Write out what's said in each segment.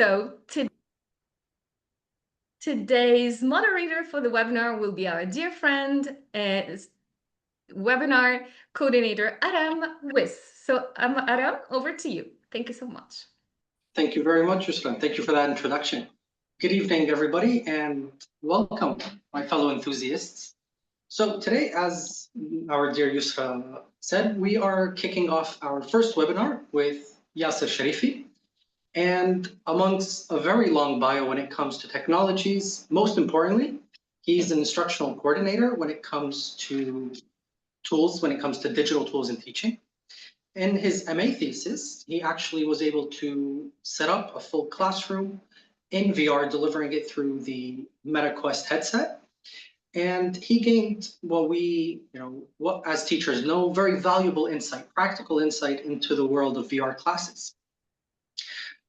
So today's moderator for the webinar will be our dear friend and webinar coordinator, Aram Wiss. So Aram, over to you. Thank you so much. Thank you very much, Ruslan. Thank you for that introduction. Good evening, everybody, and welcome, my fellow enthusiasts. So today, as our dear Yusra said, we are kicking off our first webinar with Yasser Cherifi. And amongst a very long bio when it comes to technologies, most importantly, he's an instructional coordinator when it comes to tools, when it comes to digital tools in teaching. In his MA thesis, he actually was able to set up a full classroom in VR, delivering it through the MetaQuest headset. And he gained what we, what as teachers know, very valuable insight, practical insight into the world of VR classes.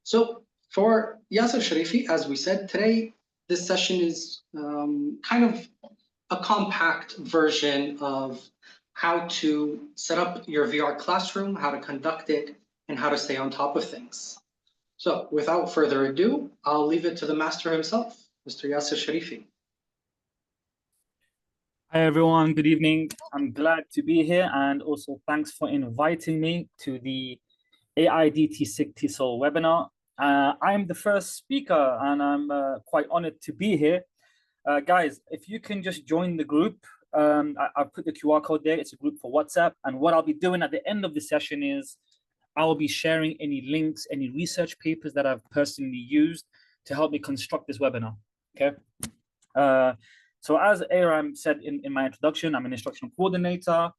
So for Yasser Cherifi, as we said, today, this session is kind of a compact version of how to set up your VR classroom, how to conduct it, and how to stay on top of things. So without further ado, I'll leave it to the master himself, Mr. Yasser Cherifi. Hi everyone, good evening. I'm glad to be here, and also thanks for inviting me to the AIDT TESOL webinar. I'm the first speaker and I'm quite honored to be here. Guys, if you can just join the group, I've put the QR code there. It's a group for WhatsApp. And what I'll be doing at the end of the session is I'll be sharing any links, any research papers that I've personally used to help me construct this webinar, okay? So as Aram said in my introduction, I'm an instructional coordinator.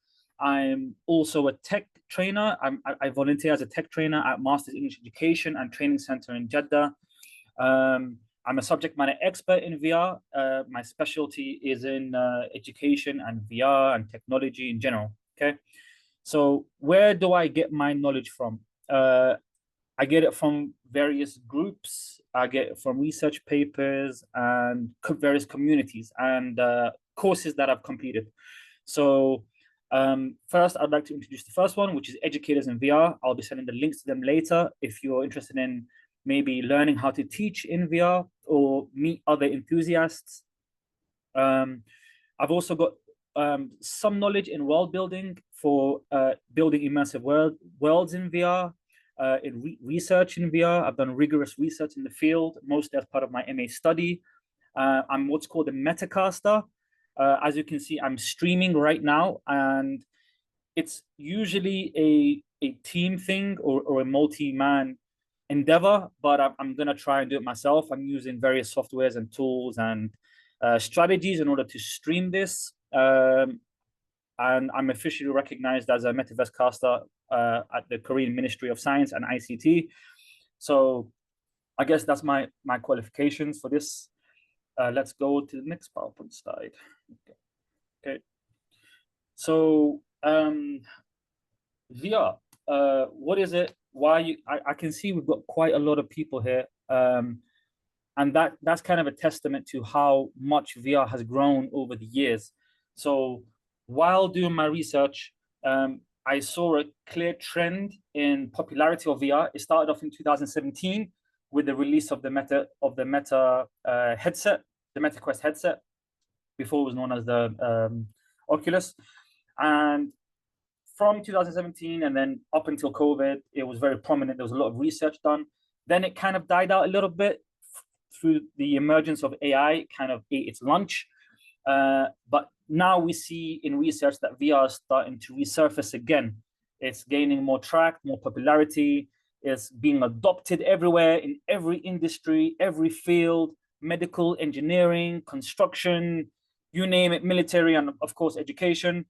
I'm also a tech trainer. I volunteer as a tech trainer at Masters English Education and Training Center in Jeddah. I'm a subject matter expert in VR. My specialty is in education and VR and technology in general, okay? So where do I get my knowledge from? I get it from various groups. I get it from research papers and various communities and courses that I've completed. So first, I'd like to introduce the first one, which is Educators in VR. I'll be sending the links to them later if you're interested in maybe learning how to teach in VR or meet other enthusiasts. I've also got some knowledge in world building for building immersive worlds in VR, in research in VR. I've done rigorous research in the field, mostly as part of my MA study. I'm what's called a metacaster. As you can see, I'm streaming right now, and it's usually a team thing or a multi-man endeavor, but I'm going to try and do it myself. I'm using various softwares and tools and strategies in order to stream this. And I'm officially recognized as a metaverse caster at the Korean Ministry of Science and ICT. So I guess that's my qualifications for this. Let's go to the next PowerPoint slide. Okay. So VR, what is it? Why I can see we've got quite a lot of people here, and that's kind of a testament to how much VR has grown over the years. So while doing my research, I saw a clear trend in popularity of VR. It started off in 2017 with the release of the Meta headset, the MetaQuest headset. Before it was known as the Oculus, and from 2017 and then up until COVID, it was very prominent. There was a lot of research done. Then it kind of died out a little bit through the emergence of AI. It kind of ate its lunch. But now we see in research that VR is starting to resurface again. It's gaining more traction, more popularity. It's being adopted everywhere, in every industry, every field, medical, engineering, construction, you name it, military, and of course, education.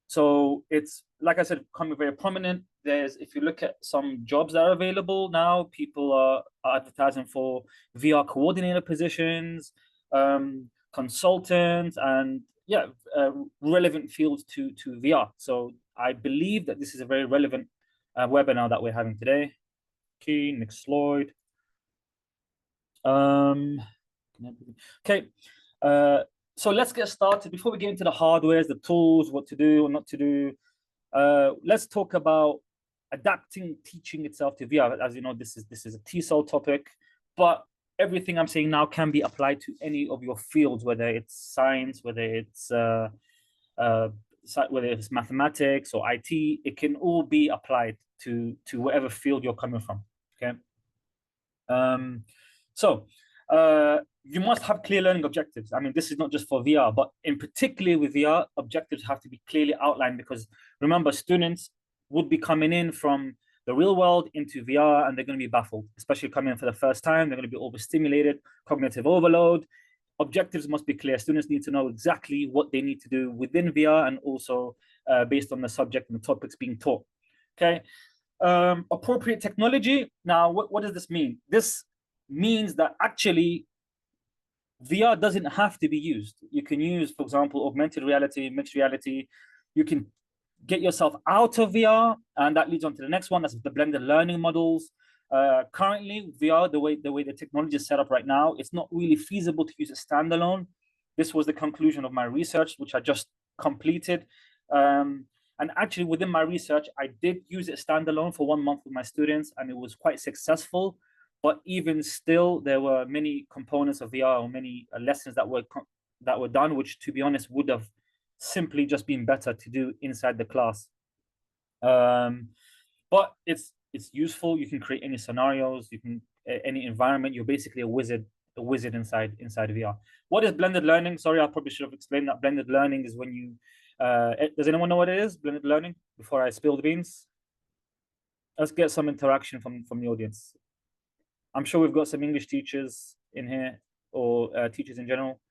So it's, like I said, becoming very prominent. If you look at some jobs that are available now, people are advertising for VR coordinator positions, consultants, and yeah, relevant fields to VR. So I believe that this is a very relevant webinar that we're having today. Okay, next slide. Okay. So let's get started. Before we get into the hardwares, the tools, what to do or not to do, let's talk about adapting teaching itself to VR. As you know, this is a TESOL topic, but everything I'm saying now can be applied to any of your fields, whether it's science, whether it's mathematics or IT. It can all be applied to whatever field you're coming from. Okay. So you must have clear learning objectives. I mean, this is not just for VR, but in particular with VR, objectives have to be clearly outlined, because remember, students would be coming in from the real world into VR and they're going to be baffled, especially coming in for the first time. They're going to be overstimulated, cognitive overload. Objectives must be clear. Students need to know exactly what they need to do within VR, and also based on the subject and the topics being taught. Okay. Appropriate technology. Now, what does this mean? This means that actually VR doesn't have to be used. You can use, for example, augmented reality, mixed reality. You can get yourself out of VR, and that leads on to the next one. That's the blended learning models. Currently, VR, the way the technology is set up right now, it's not really feasible to use it standalone. This was the conclusion of my research, which I just completed. And actually, within my research, I did use it standalone for 1 month with my students, and it was quite successful. But even still, there were many components of VR, or many lessons that were done, which, to be honest, would have simply just been better to do inside the class. But it's useful. You can create any scenarios. You can any environment. You're basically a wizard inside VR. What is blended learning? Sorry, I probably should have explained that. Blended learning is when you does anyone know what it is? Blended learning, before I spill the beans. Let's get some interaction from the audience. I'm sure we've got some English teachers in here, or teachers in general.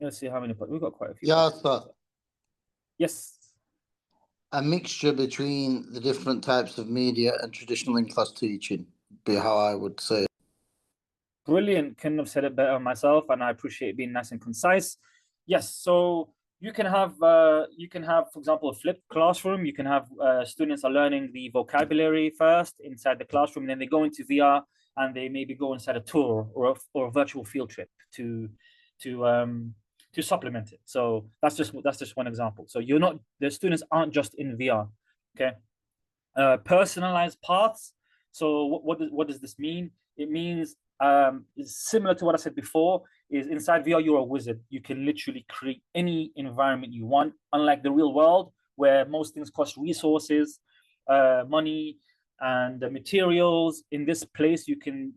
Let's see how many, but we've got quite a few. Yasser, Yes. a mixture between the different types of media and traditional in-class teaching, be how I would say. Brilliant. Couldn't have said it better myself, and I appreciate being nice and concise. Yes, so you can have, for example, a flipped classroom. You can have students are learning the vocabulary first inside the classroom, and then they go into VR and they maybe go inside a tour or a virtual field trip to supplement it. So that's just one example. So the students aren't just in VR. Okay. Personalized paths. So what does this mean? It means similar to what I said before, is inside VR, you're a wizard. You can literally create any environment you want, unlike the real world, where most things cost resources, money, and the materials. In this place, you can,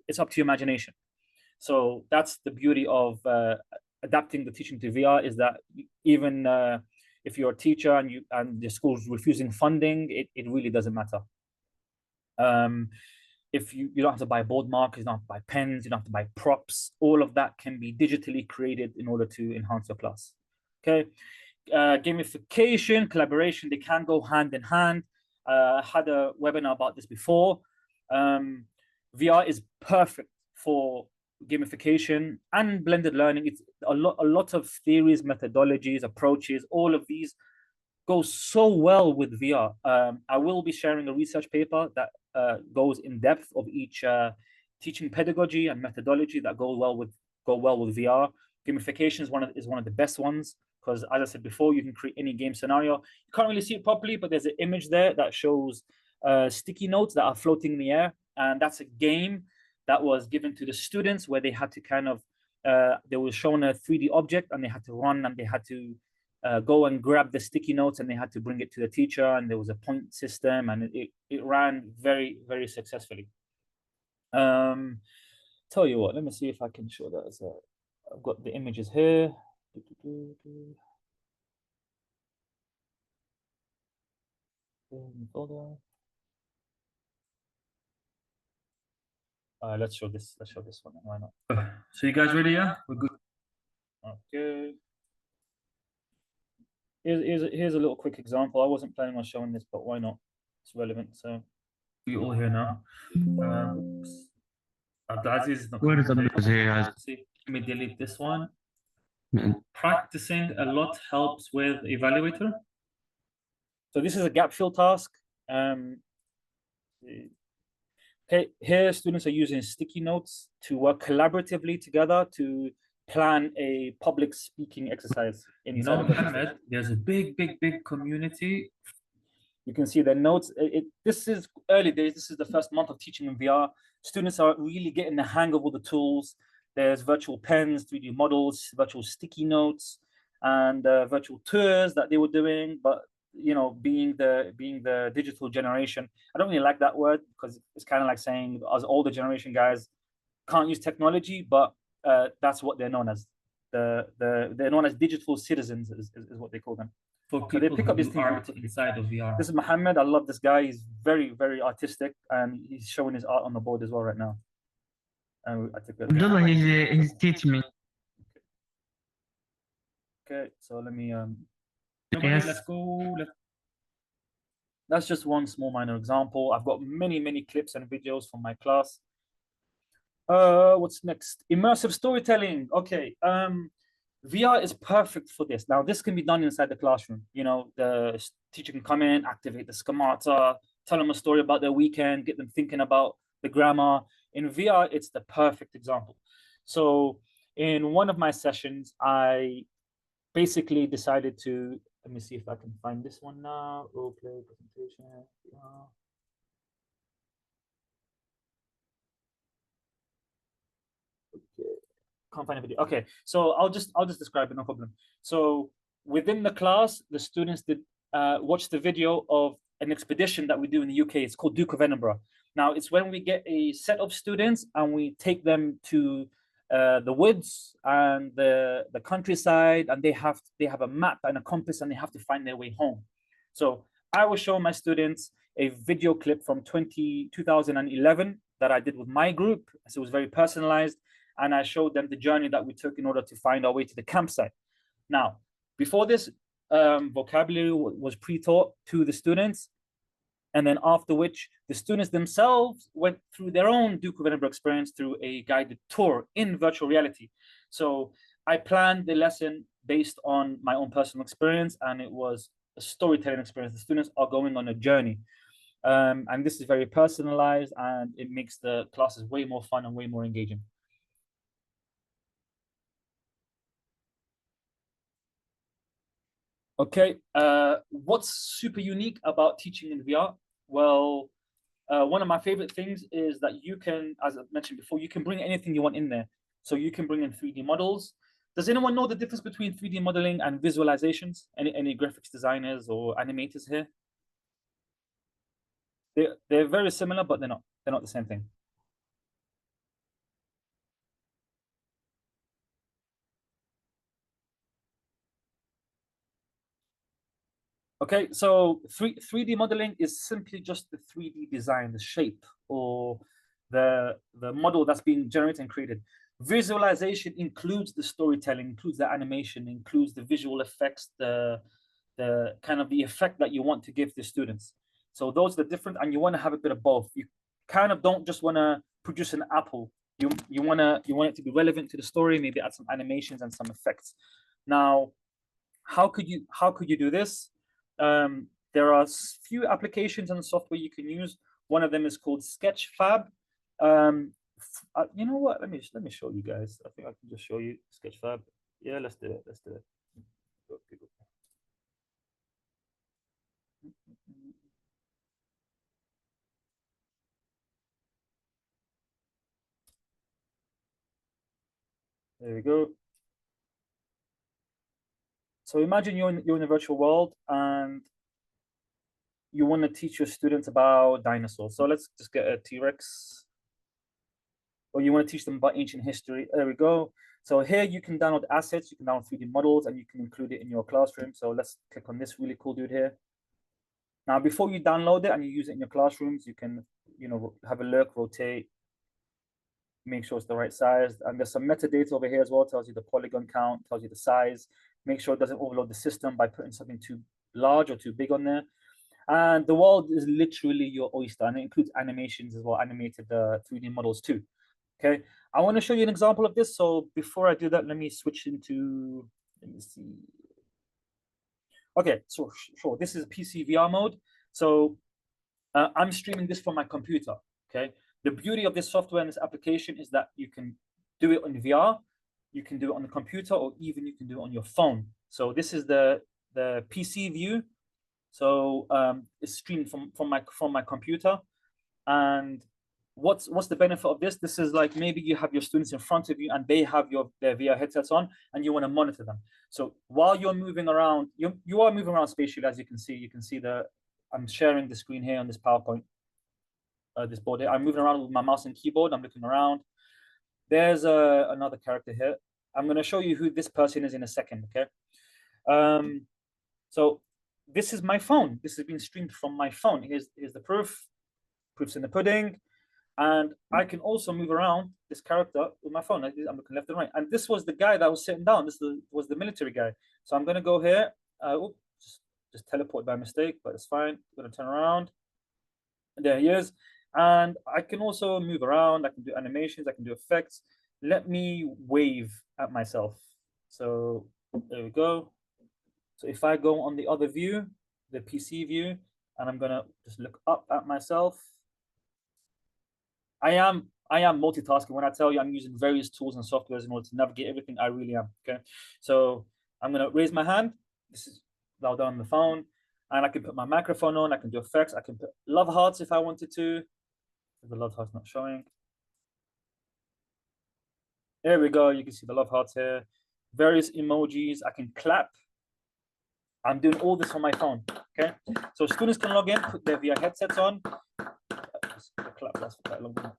it's up to your imagination. So that's the beauty of adapting the teaching to VR, is that even if you're a teacher and the school's refusing funding, it really doesn't matter. If you don't have to buy board markers, you don't have to buy pens, you don't have to buy props. All of that can be digitally created in order to enhance your class. Okay. Gamification, collaboration, they can go hand in hand. I had a webinar about this before. VR is perfect for gamification and blended learning. It's a lot of theories, methodologies, approaches, all of these go so well with VR. I will be sharing a research paper that goes in depth of each teaching pedagogy and methodology that go well with VR. Gamification is one of the best ones, because as I said before, you can create any game scenario. You can't really see it properly, but there's an image there that shows sticky notes that are floating in the air, and that's a game that was given to the students, where they had to kind of they were shown a 3D object, and they had to run, and they had to go and grab the sticky notes, and they had to bring it to the teacher, and there was a point system, and it ran very, very successfully. Tell you what, let me see if I can show that as I've got the images here. Let's show this one. Why not? So you guys ready? Yeah, we're good. Okay. Here's a little quick example. I wasn't planning on showing this, but why not? It's relevant. So you're all here now. Abdulaziz is not. Where is Abdulaziz here? See, let me delete this one. Practicing a lot helps with evaluator. So this is a gap fill task. Okay, here students are using sticky notes to work collaboratively together to plan a public speaking exercise inside the Mohammed, there's a big community. You can see the notes. This is early days. This is the first month of teaching in VR. Students are really getting the hang of all the tools. There's virtual pens, 3D models, virtual sticky notes, and virtual tours that they were doing. But being the digital generation, I don't really like that word because it's kind of like saying us older generation guys can't use technology, but that's what they're known as. They're known as digital citizens is what they call them. For So people they pick up this who thing are really quickly. inside of VR. This is Mohammed. I love this guy. He's very, very artistic, and he's showing his art on the board as well right now. And I took a Abdullah, he's teaching me. Okay, so let me Yes. Let's go. that's just one small minor example. I've got many clips and videos from my class. What's next? Immersive storytelling. Okay. VR is perfect for this. Now, this can be done inside the classroom. The teacher can come in, activate the schemata, tell them a story about their weekend, get them thinking about the grammar. In VR, it's the perfect example. So in one of my sessions, I basically decided to, let me see if I can find this one now. Role play, presentation. VR. Okay. Can't find a video. Okay, so I'll just describe it, no problem. So within the class, the students did watch the video of an expedition that we do in the UK. It's called Duke of Edinburgh. Now, it's when we get a set of students and we take them to the woods and the countryside, and they have a map and a compass, and they have to find their way home. So I will show my students a video clip from 2011 that I did with my group. So it was very personalized. And I showed them the journey that we took in order to find our way to the campsite. Now, before this, vocabulary was pre-taught to the students, and then after which the students themselves went through their own Duke of Edinburgh experience through a guided tour in virtual reality. So I planned the lesson based on my own personal experience, and it was a storytelling experience. The students are going on a journey. And this is very personalized, and it makes the classes way more fun and way more engaging. Okay, what's super unique about teaching in VR? Well, one of my favorite things is that you can, as I mentioned before, you can bring anything you want in there. So you can bring in 3D models. Does anyone know the difference between 3D modeling and visualizations? Any graphics designers or animators here? They're very similar, but they're not the same thing. Okay, so 3D modeling is simply just the 3D design, the shape, or the model that's being generated and created. Visualization includes the storytelling, includes the animation, includes the visual effects, the kind of the effect that you want to give the students. So those are the different, and you want to have a bit of both. You kind of don't just want to produce an apple. You want it to be relevant to the story, maybe add some animations and some effects. Now, how could you do this? There are few applications and software you can use. One of them is called Sketchfab. You know what? Let me show you guys. I think I can just show you Sketchfab. Yeah, let's do it. There we go. So imagine you're in a virtual world and you want to teach your students about dinosaurs. So let's just get a T-Rex. Or you want to teach them about ancient history. There we go. So here you can download assets, you can download 3D models, and you can include it in your classroom. So let's click on this really cool dude here. Now, before you download it and you use it in your classrooms, you can, have a look, rotate, make sure it's the right size. And there's some metadata over here as well, tells you the polygon count, tells you the size. Make sure it doesn't overload the system by putting something too large or too big on there. And the world is literally your oyster, and it includes animations as well, animated 3D models too. Okay, I want to show you an example of this. So before I do that, let me switch into, let me see. Okay, so sure, this is PC VR mode. So I'm streaming this from my computer, okay? The beauty of this software and this application is that you can do it in VR. You can do it on the computer, or even you can do it on your phone. So this is the PC view. So it's streamed from my computer. And what's the benefit of this? This is like, maybe you have your students in front of you and they have their VR headsets on, and you want to monitor them. So while you're moving around, you are moving around spatially, as you can see. You can see I'm sharing the screen here on this PowerPoint, this board here. I'm moving around with my mouse and keyboard. I'm looking around. There's another character here. I'm going to show you who this person is in a second, okay? So this is my phone. This has been streamed from my phone. Here's the proof. Proof's in the pudding. And I can also move around this character with my phone. I'm looking left and right. And this was the guy that was sitting down. This was the military guy. So I'm going to go here. Just teleport by mistake, but it's fine. I'm going to turn around. And there he is. And I can also move around. I can do animations. I can do effects. Let me wave at myself. So there we go. So if I go on the other view, the PC view, and I'm going to just look up at myself, I am multitasking. When I tell you I'm using various tools and softwares in order to navigate everything, I really am. Okay, so I'm gonna raise my hand. This is now down on the phone, and I can put my microphone on. I can do effects. I can put love hearts if I wanted to. The love heart's not showing. There we go. You can see the love hearts here. Various emojis. I can clap. I'm doing all this on my phone. Okay, so students can log in, put their VR headsets on. Clap lasts for quite a long time.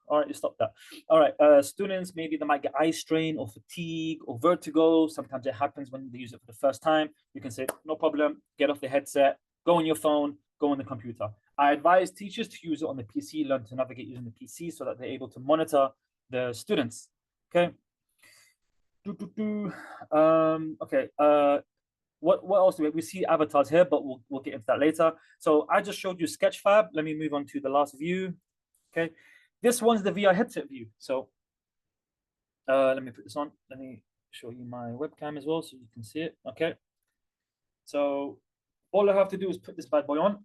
All right, you stop that. All right, students, maybe they might get eye strain or fatigue or vertigo. Sometimes it happens when they use it for the first time. You can say, no problem, get off the headset, go on your phone, go on the computer. I advise teachers to use it on the PC, learn to navigate using the PC so that they're able to monitor the students. Okay. Okay. What else do we see? Avatars here, but we'll get into that later. So I just showed you Sketchfab. Let me move on to the last view. Okay, this one's the VR headset view. So let me put this on. Let me show you my webcam as well so you can see it. Okay, so all I have to do is put this bad boy on.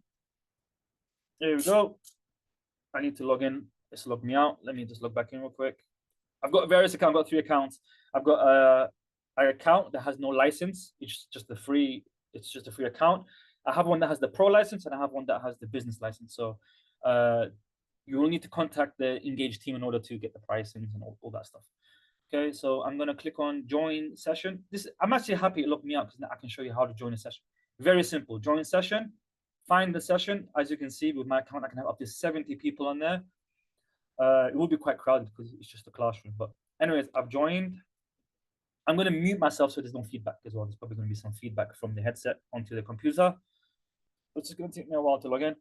There we go. I need to log in. It's logged me out. Let me just log back in real quick. I've got various accounts. I've got 3 accounts. I've got an account that has no license. It's just a free account. I have one that has the pro license, and I have one that has the business license. So you will need to contact the Engage team in order to get the pricing and all that stuff. Okay, so I'm going to click on join session. I'm actually happy it logged me out because now I can show you how to join a session. Very simple. Join session. Find the session. As you can see, with my account, I can have up to 70 people on there. It will be quite crowded because it's just a classroom. But anyways, I've joined. I'm going to mute myself so there's no feedback as well. There's probably going to be some feedback from the headset onto the computer. It's just going to take me a while to log in.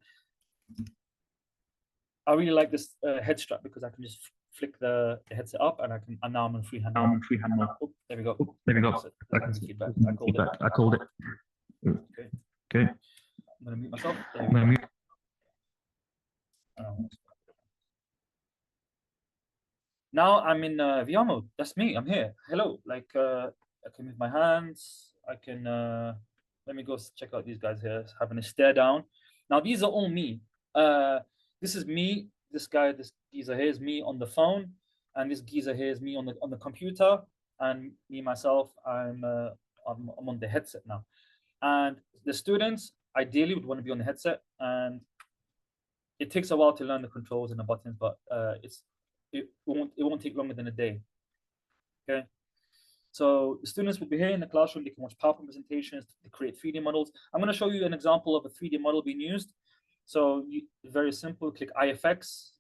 I really like this head strap because I can just flick the headset up, and now I'm on freehand. Now I'm on freehand. Oh, there we go. There we go. So I can see feedback. I called it. Okay. Okay. I'm going to mute myself. I'm gonna mute. Now I'm in VR mode. That's me. I'm here. Hello. Like I can move my hands. I can let me go check out these guys here having a stare down. Now these are all me. This is me. This guy, this geezer here is me on the phone, and this geezer here is me on the computer, and me myself. I'm on the headset now, and the students ideally would want to be on the headset, and it takes a while to learn the controls and the buttons, but it won't take longer than a day. Okay, so the students will be here in the classroom. They can watch PowerPoint presentations, they create 3D models. I'm going to show you an example of a 3D model being used. So very simple. Click IFX.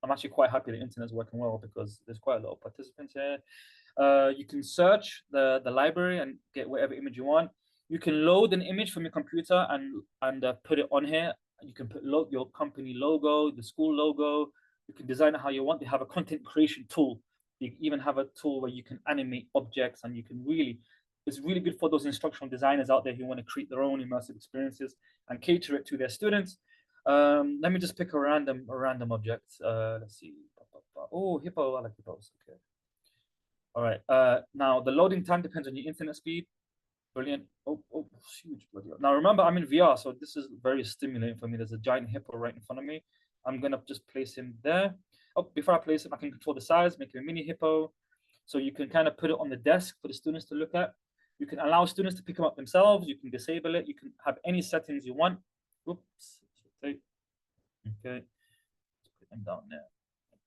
I'm actually quite happy the internet is working well because there's quite a lot of participants here. You can search the library and get whatever image you want. You can load an image from your computer and put it on here. You can put your company logo, the school logo. You can design it how you want. They have a content creation tool. You even have a tool where you can animate objects, and you can it's really good for those instructional designers out there who want to create their own immersive experiences and cater it to their students. Let me just pick a random object. Let's see. Oh, hippo. I like hippos. Okay. All right. Now the loading time depends on your internet speed. Brilliant. Oh, huge bloody. Now remember, I'm in VR, so this is very stimulating for me. There's a giant hippo right in front of me. I'm gonna just place him there. Oh, before I place it, I can control the size, make it a mini hippo. So you can kind of put it on the desk for the students to look at. You can allow students to pick them up themselves. You can disable it. You can have any settings you want. Oops. Okay. Let's put them down there.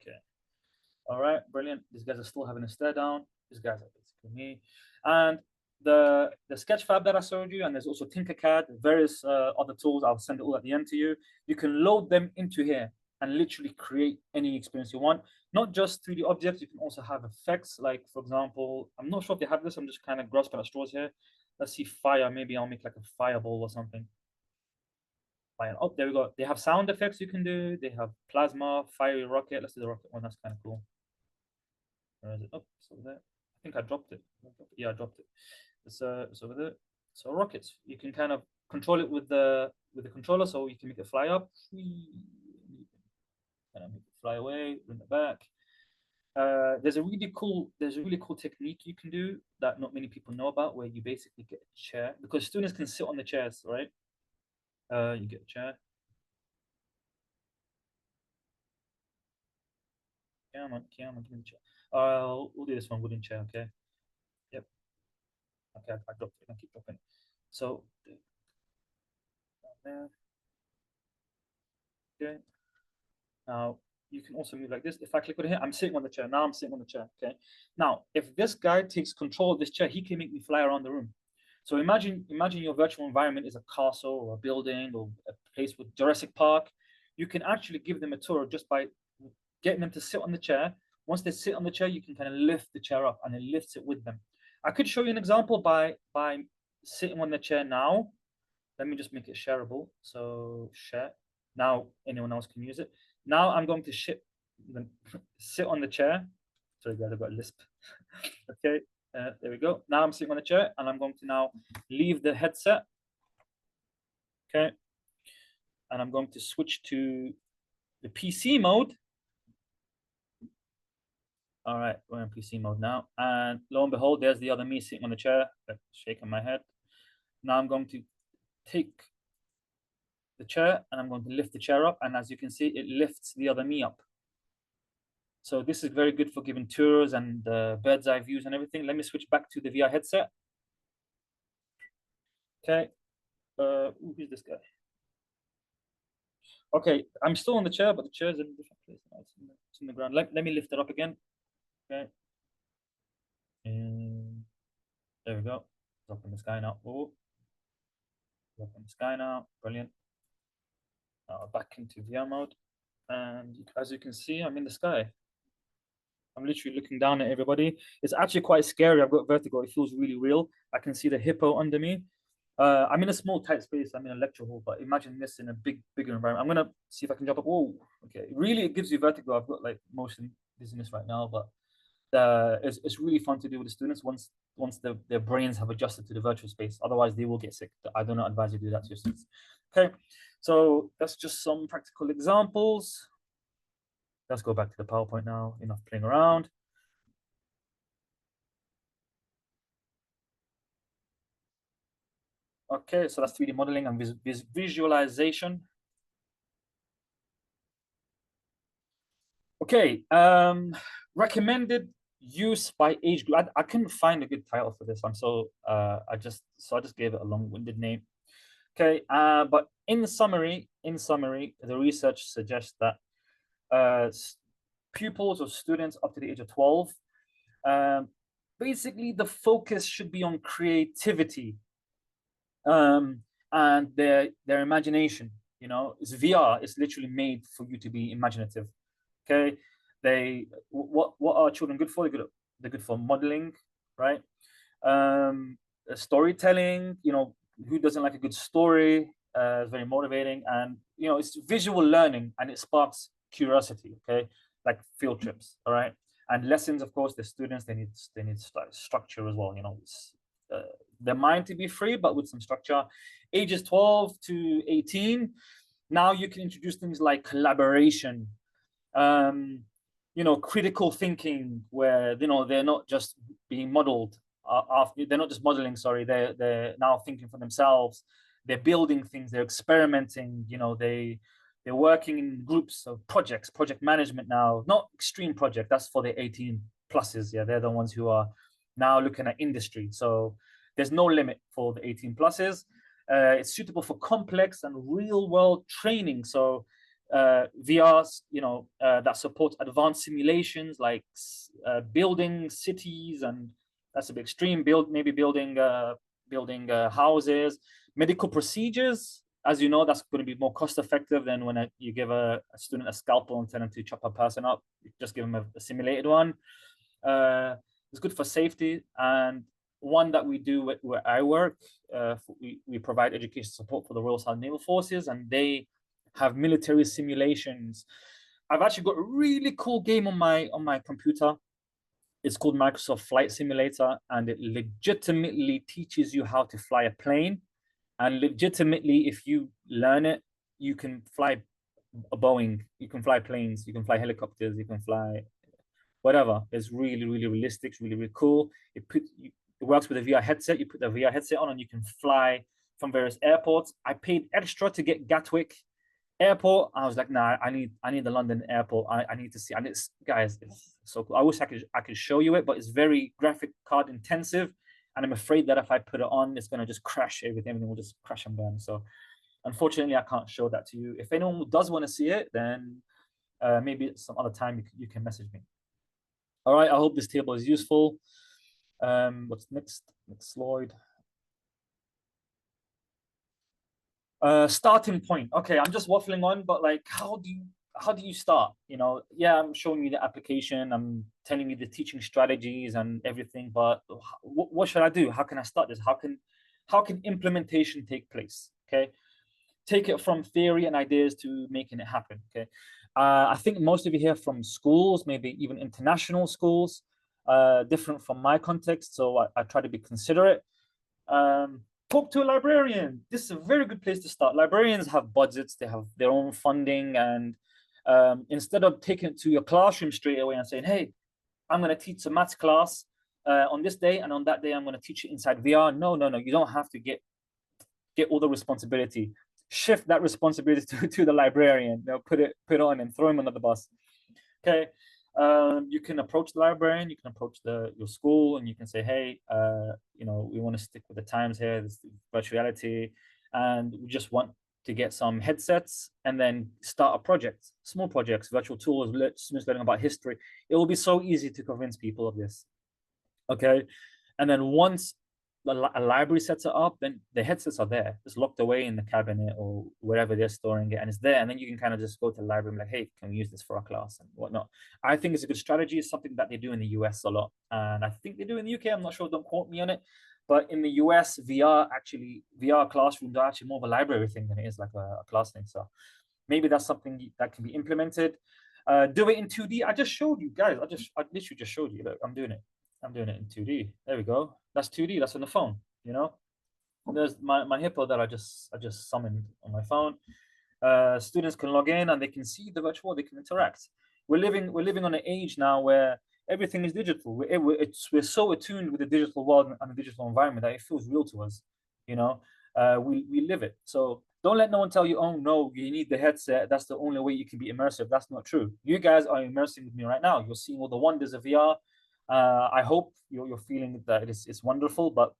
Okay. All right. Brilliant. These guys are still having a stare down. These guys are basically me. And the Sketchfab that I showed you, and there's also Tinkercad, various other tools. I'll send it all at the end to you. You can load them into here and literally create any experience you want. Not just 3D objects, you can also have effects. Like, for example, I'm not sure if they have this. I'm just kind of grasping at straws here. Let's see fire. Maybe I'll make like a fireball or something. Fire. Oh, there we go. They have sound effects you can do. They have plasma, fiery rocket. Let's do the rocket one. That's kind of cool. Where is it? Oh, it's over there. I think I dropped it. Yeah, I dropped it. It's over there. So rockets, you can kind of control it with the controller, so you can make it fly up, kind of make it fly away, bring it back. There's a really cool technique you can do that not many people know about, where you basically get a chair, because students can sit on the chairs, right? You get a chair. Come on, give me the chair. We'll do this one, wooden chair, okay? Yep. Okay, I dropped it. I keep dropping it. So there. Okay. Now you can also move like this. If I click on here, I'm sitting on the chair. Now I'm sitting on the chair. Okay. Now, if this guy takes control of this chair, he can make me fly around the room. So imagine your virtual environment is a castle or a building or a place with Jurassic Park. You can actually give them a tour just by getting them to sit on the chair. Once they sit on the chair, you can kind of lift the chair up and it lifts it with them. I could show you an example by sitting on the chair now. Let me just make it shareable. So share. Now anyone else can use it. Now I'm going to sit on the chair. Sorry guys, I've got a lisp. Okay, there we go. Now I'm sitting on the chair and I'm going to now leave the headset. Okay, and I'm going to switch to the PC mode. All right, we're in PC mode now. And lo and behold, there's the other me sitting on the chair, shaking my head. Now I'm going to take the chair and I'm going to lift the chair up. And as you can see, it lifts the other me up. So this is very good for giving tours and bird's eye views and everything. Let me switch back to the VR headset. Okay, who's this guy? Okay, I'm still on the chair, but the chair's in a different place. It's in the ground. Let me lift it up again. Okay. And there we go. It's up in the sky now. Oh, up in the sky now. Brilliant. Back into VR mode. And as you can see, I'm in the sky. I'm literally looking down at everybody. It's actually quite scary. I've got vertigo. It feels really real. I can see the hippo under me. I'm in a small, tight space. I'm in a lecture hall, but imagine this in a bigger environment. I'm gonna see if I can jump up. Whoa, okay. Really, it gives you vertigo. I've got like motion dizziness right now, but it's really fun to do with the students once their brains have adjusted to the virtual space. Otherwise, they will get sick. I do not advise you to do that to your students. Okay, so that's just some practical examples. Let's go back to the PowerPoint now. Enough playing around. Okay, so that's 3D modeling and visualization. Okay, recommended use by age group. I couldn't find a good title for this. I just gave it a long-winded name. Okay, but in summary, the research suggests that pupils or students up to the age of 12, basically the focus should be on creativity and their imagination. You know, it's VR. It's literally made for you to be imaginative. Okay, what are children good for? They're good for modeling, right? Storytelling. You know, who doesn't like a good story? It's very motivating, and you know, it's visual learning, and it sparks curiosity. Okay, like field trips. All right, and lessons. Of course, the students they need structure as well. You know, their mind to be free, but with some structure. Ages 12 to 18. Now you can introduce things like collaboration, you know, critical thinking, where you know they're not just being modeled after, they're not just modeling. Sorry, they're now thinking for themselves. They're building things. They're experimenting. You know, they They're working in groups of projects, project management now, not extreme project, that's for the 18 pluses. Yeah, they're the ones who are now looking at industry. So there's no limit for the 18 pluses. It's suitable for complex and real world training. So VRs, that support advanced simulations like building cities, and that's a bit extreme. Maybe building houses, medical procedures. As you know, that's going to be more cost effective than when you give a student a scalpel and tell them to chop a person up. You just give them a simulated one. It's good for safety, and one that we do where I work, we provide education support for the Royal Southern Naval Forces, and they have military simulations. I've actually got a really cool game on my computer. It's called Microsoft Flight Simulator, and it legitimately teaches you how to fly a plane. And legitimately, if you learn it, you can fly a Boeing, you can fly planes, you can fly helicopters, you can fly whatever. It's really, really realistic, it's really, really cool. It works with a VR headset. You put the VR headset on and you can fly from various airports. I paid extra to get Gatwick Airport. I was like, nah, I need the London airport. I need to see. And it's, guys, it's so cool. I wish I could show you it, but it's very graphic card intensive. And I'm afraid that if I put it on, it's gonna just crash everything will just crash and burn. So unfortunately, I can't show that to you. If anyone does want to see it, then maybe some other time you can message me. All right, I hope this table is useful. What's next? Next slide. Starting point. Okay, I'm just waffling on, but like, how do you start? Yeah, I'm showing you the application, I'm telling you the teaching strategies and everything, but what should I do? How can I start this? How can implementation take place? Okay, take it from theory and ideas to making it happen. Okay, I think most of you here from schools, maybe even international schools, different from my context, so I try to be considerate. Talk to a librarian. This is a very good place to start. Librarians have budgets, they have their own funding, and instead of taking it to your classroom straight away and saying, hey, I'm going to teach a maths class on this day, and on that day I'm going to teach it inside VR. No, you don't have to get all the responsibility. Shift that responsibility to the librarian. Put it on and throw him under the bus. Okay. You can approach the librarian, you can approach your school, and you can say, hey, we want to stick with the times here, this virtual reality, and we just want to get some headsets and then start a project, small projects, virtual tours, students learning about history. It will be so easy to convince people of this. Okay. And then once a library sets it up, then the headsets are there, just locked away in the cabinet or wherever they're storing it, and it's there. And then you can kind of just go to the library and be like, hey, can we use this for our class and whatnot. I think it's a good strategy. It's something that they do in the US a lot, and I think they do in the UK. I'm not sure, don't quote me on it, but in the US, VR classrooms are actually more of a library thing than it is like a class thing. So maybe that's something that can be implemented. Do it in 2D. I just showed you guys. I literally just showed you. Look, I'm doing it in 2D. There we go. That's 2D. That's on the phone. There's my hippo that I just summoned on my phone. Students can log in and they can see the virtual world. They can interact. We're living on an age now where everything is digital. We're so attuned with the digital world and the digital environment that it feels real to us. We live it. So don't let no one tell you, oh no, you need the headset. That's the only way you can be immersive. That's not true. You guys are immersing with me right now. You're seeing all the wonders of VR. I hope you're feeling that it's wonderful, but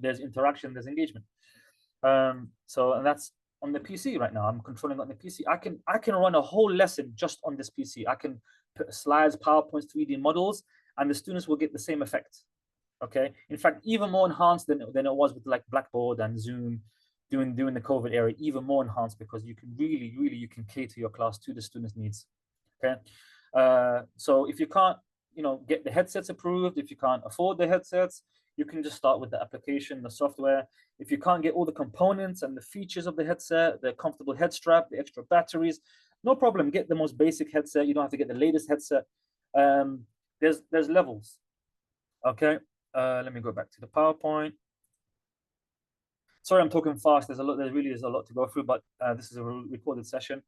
there's interaction, there's engagement. And that's on the PC right now. I'm controlling on the PC. I can run a whole lesson just on this PC. I can put slides, PowerPoints, 3D models, and the students will get the same effect. Okay. In fact, even more enhanced than it was with like Blackboard and Zoom during the COVID era. Even more enhanced because you can really you can cater your class to the students' needs. Okay. So if you can't get the headsets approved, if you can't afford the headsets, you can just start with the application, the software. If you can't get all the components and the features of the headset, the comfortable head strap, the extra batteries, no problem. Get the most basic headset. You don't have to get the latest headset. There's levels. Okay. Let me go back to the PowerPoint. Sorry, I'm talking fast. There really is a lot to go through, but this is a recorded session.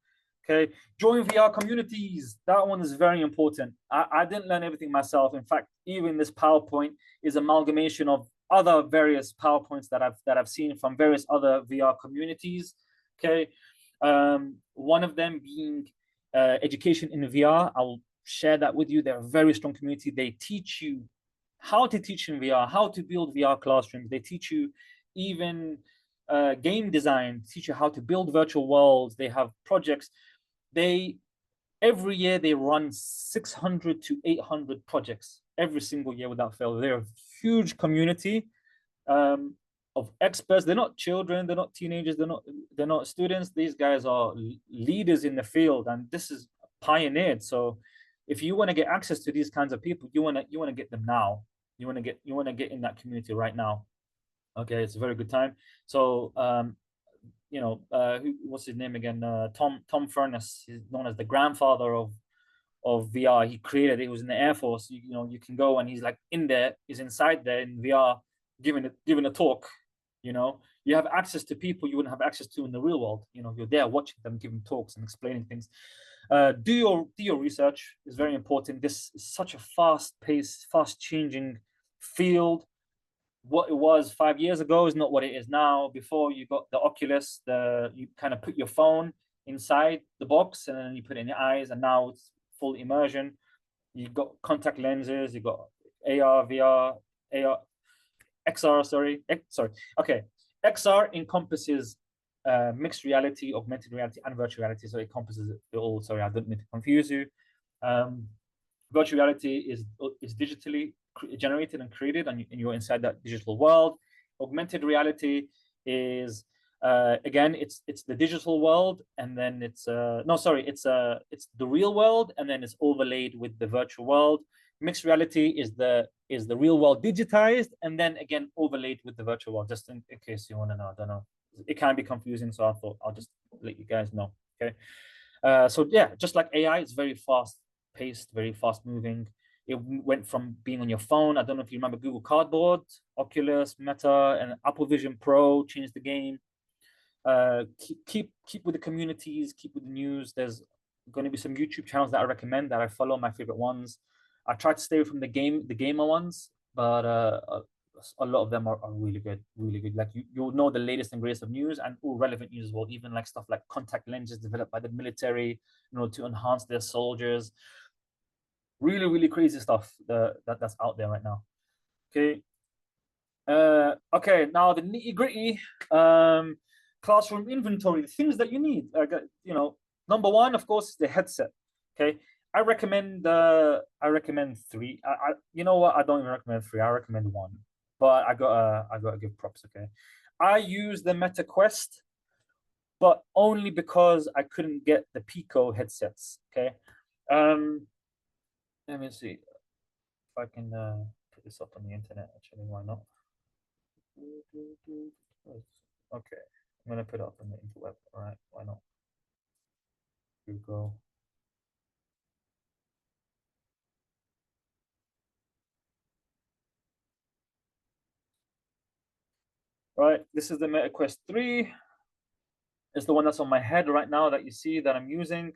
Okay, join VR communities. That one is very important. I didn't learn everything myself. In fact, even this PowerPoint is amalgamation of other various PowerPoints that I've seen from various other VR communities. Okay, One of them being education in VR. I'll share that with you. They're a very strong community. They teach you how to teach in VR, how to build VR classrooms. They teach you even game design, teach you how to build virtual worlds. They have projects. Every year they run 600 to 800 projects every single year without fail. They're a huge community of experts. They're not children, they're not teenagers, they're not students. These guys are leaders in the field, and this is pioneered. So if you want to get access to these kinds of people, you want to get them now. You want to get in that community right now. Okay, it's a very good time. So what's his name again? Tom Furness. He's known as the grandfather of VR. He created it. He was in the Air Force. You can go, and he's like he's inside there in VR, giving a talk. You have access to people you wouldn't have access to in the real world. You're there watching them giving talks and explaining things. Do your research. It's very important. This is such a fast-paced, fast-changing field. What it was 5 years ago is not what it is now. Before, you got the Oculus, you kind of put your phone inside the box and then you put it in your eyes, and now it's full immersion. You've got contact lenses, you've got AR, VR, Okay, XR encompasses mixed reality, augmented reality, and virtual reality. So it encompasses it all. Sorry, I didn't mean to confuse you. Virtual reality is digitally generated and created, and you're inside that digital world. Augmented reality is again, it's the digital world, and then it's the real world, and then it's overlaid with the virtual world. Mixed reality is the real world digitized, and then again overlaid with the virtual world. Just in case you want to know, I don't know, it can be confusing, so I thought I'll just let you guys know. Okay, so yeah, just like AI, it's very fast paced, very fast moving. It went from being on your phone. I don't know if you remember Google Cardboard, Oculus, Meta, and Apple Vision Pro changed the game. Keep with the communities, keep with the news. There's going to be some YouTube channels that I recommend that I follow, my favorite ones. I try to stay away from the gamer ones, but a lot of them are really good, really good. Like you'll know the latest and greatest of news, and all relevant news as well. Even like stuff like contact lenses developed by the military, to enhance their soldiers. Really, really crazy stuff that's out there right now. Okay. Okay, now the nitty-gritty classroom inventory, the things that you need. Number one, of course, is the headset. Okay, I recommend three. You know what? I don't even recommend three. I recommend one. But I gotta give props. Okay, I use the Meta Quest, but only because I couldn't get the Pico headsets. Okay, let me see if I can put this up on the internet. Actually, why not? Okay, I'm gonna put it up on the interweb. All right, why not? Here we go. All right, this is the Meta Quest 3. It's the one that's on my head right now that you see that I'm using.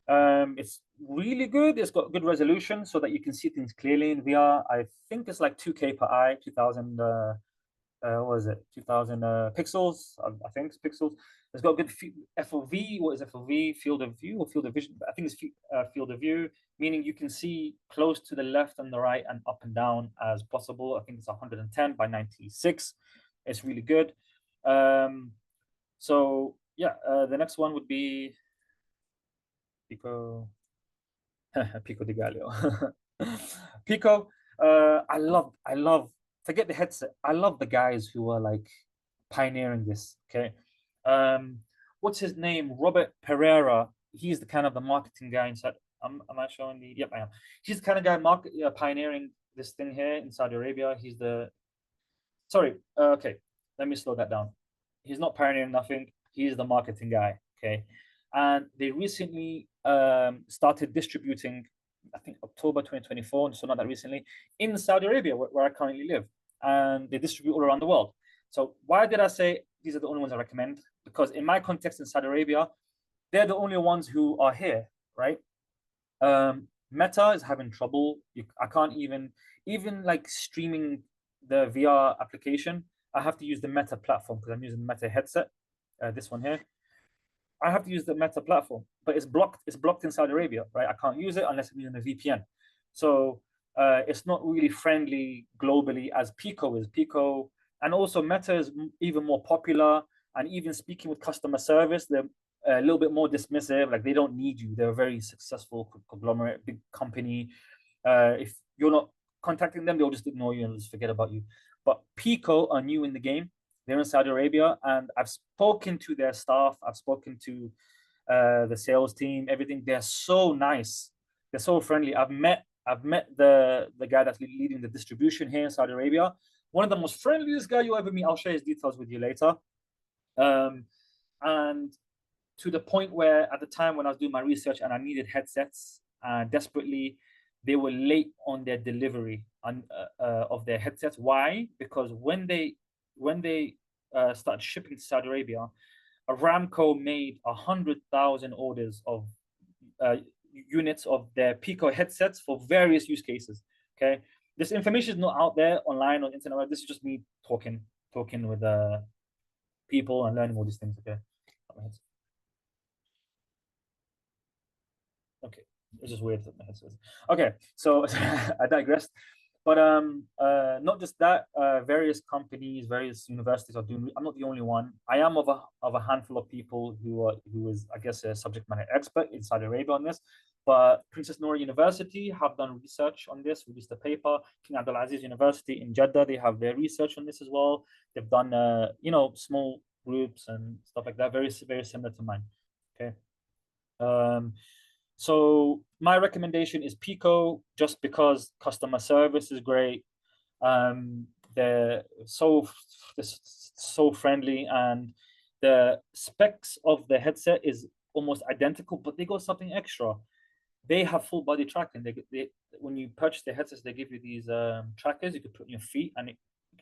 It's really good. It's got good resolution so that you can see things clearly in VR. I think it's like 2K per eye, 2000 what is it, 2000 pixels. I think it's pixels. It's got good FOV. What is FOV? Field of view or field of vision? I think it's field of view, meaning you can see close to the left and the right and up and down as possible. I think it's 110 by 96. It's really good. So yeah, the next one would be Pico. Pico di Gallo. Pico. I love. Forget the headset. I love the guys who are like pioneering this. Okay. What's his name? Robert Pereira. He's the kind of the marketing guy inside. Am I showing the? Yep, I am. He's the kind of guy pioneering this thing here in Saudi Arabia. He's the. Sorry. Okay. Let me slow that down. He's not pioneering nothing. He's the marketing guy. Okay. And they recently started distributing, I think October 2024, so not that recently, in Saudi Arabia, where I currently live. And they distribute all around the world. So why did I say these are the only ones I recommend? Because in my context in Saudi Arabia, they're the only ones who are here, right? Meta is having trouble. I can't even like streaming the VR application. I have to use the Meta platform because I'm using the Meta headset, this one here. I have to use the Meta platform, but it's blocked. It's blocked in Saudi Arabia, right? I can't use it unless I'm using a VPN. So it's not really friendly globally as Pico is. Pico, and also Meta is even more popular. And even speaking with customer service, they're a little bit more dismissive. Like they don't need you. They're a very successful conglomerate, big company. If you're not contacting them, they'll just ignore you and just forget about you. But Pico are new in the game. They're in Saudi Arabia, and I've spoken to their staff. I've spoken to the sales team. Everything. They're so nice. They're so friendly. I've met the guy that's leading the distribution here in Saudi Arabia. One of the most friendliest guy you ever meet. I'll share his details with you later. And to the point where at the time when I was doing my research and I needed headsets desperately, they were late on their delivery of their headsets. Why? Because when they started shipping to Saudi Arabia, Aramco made 100,000 orders of units of their Pico headsets for various use cases. Okay, this information is not out there online on internet. This is just me talking with people and learning all these things. Okay, it's just weird that my headset. Okay, so I digressed. But not just that, various companies, various universities are doing. I'm not the only one. I am of a handful of people who is, I guess, a subject matter expert in Saudi Arabia on this. But Princess Noor University have done research on this, released a paper. King Abdulaziz University in Jeddah, they have their research on this as well. They've done, small groups and stuff like that, very similar to mine. Okay. So my recommendation is Pico, just because customer service is great. They're so friendly, and the specs of the headset is almost identical, but they got something extra. They have full body tracking. They when you purchase the headsets, they give you these trackers you can put on your feet, and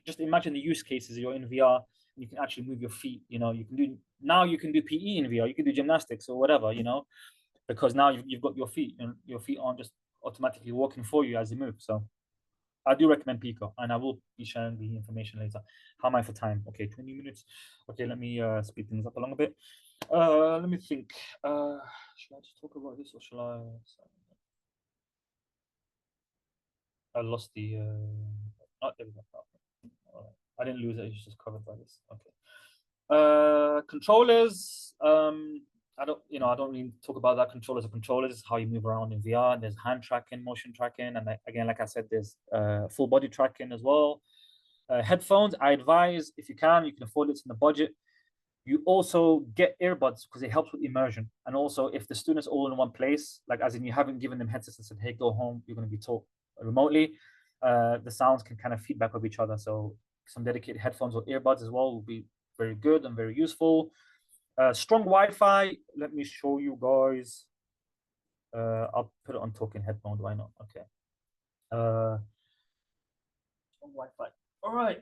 just imagine the use cases. You're in VR, and you can actually move your feet. You can do PE in VR. You can do gymnastics or whatever. Because now you've got your feet, and your feet aren't just automatically walking for you as you move. So I do recommend Pico, and I will be sharing the information later. How am I for time? Okay, 20 minutes. Okay, let me speed things up along a bit. Let me think. Should I just talk about this, or shall I? I lost the. Oh, there we go. All right. I didn't lose it. It's just covered by this. Okay. Controllers. I don't really talk about that. Controllers are controllers, how you move around in VR. There's hand tracking, motion tracking, and again, like I said, there's full body tracking as well. Headphones, I advise, if you can afford it, it's in the budget. You also get earbuds because it helps with immersion. And also, if the students are all in one place, like as in you haven't given them headsets and said, hey, go home, you're going to be taught remotely, the sounds can kind of feedback with each other. So some dedicated headphones or earbuds as well will be very good and very useful. Strong Wi-Fi. Let me show you guys. I'll put it on talking head mode. Why not? Okay. Strong Wi-Fi. All right.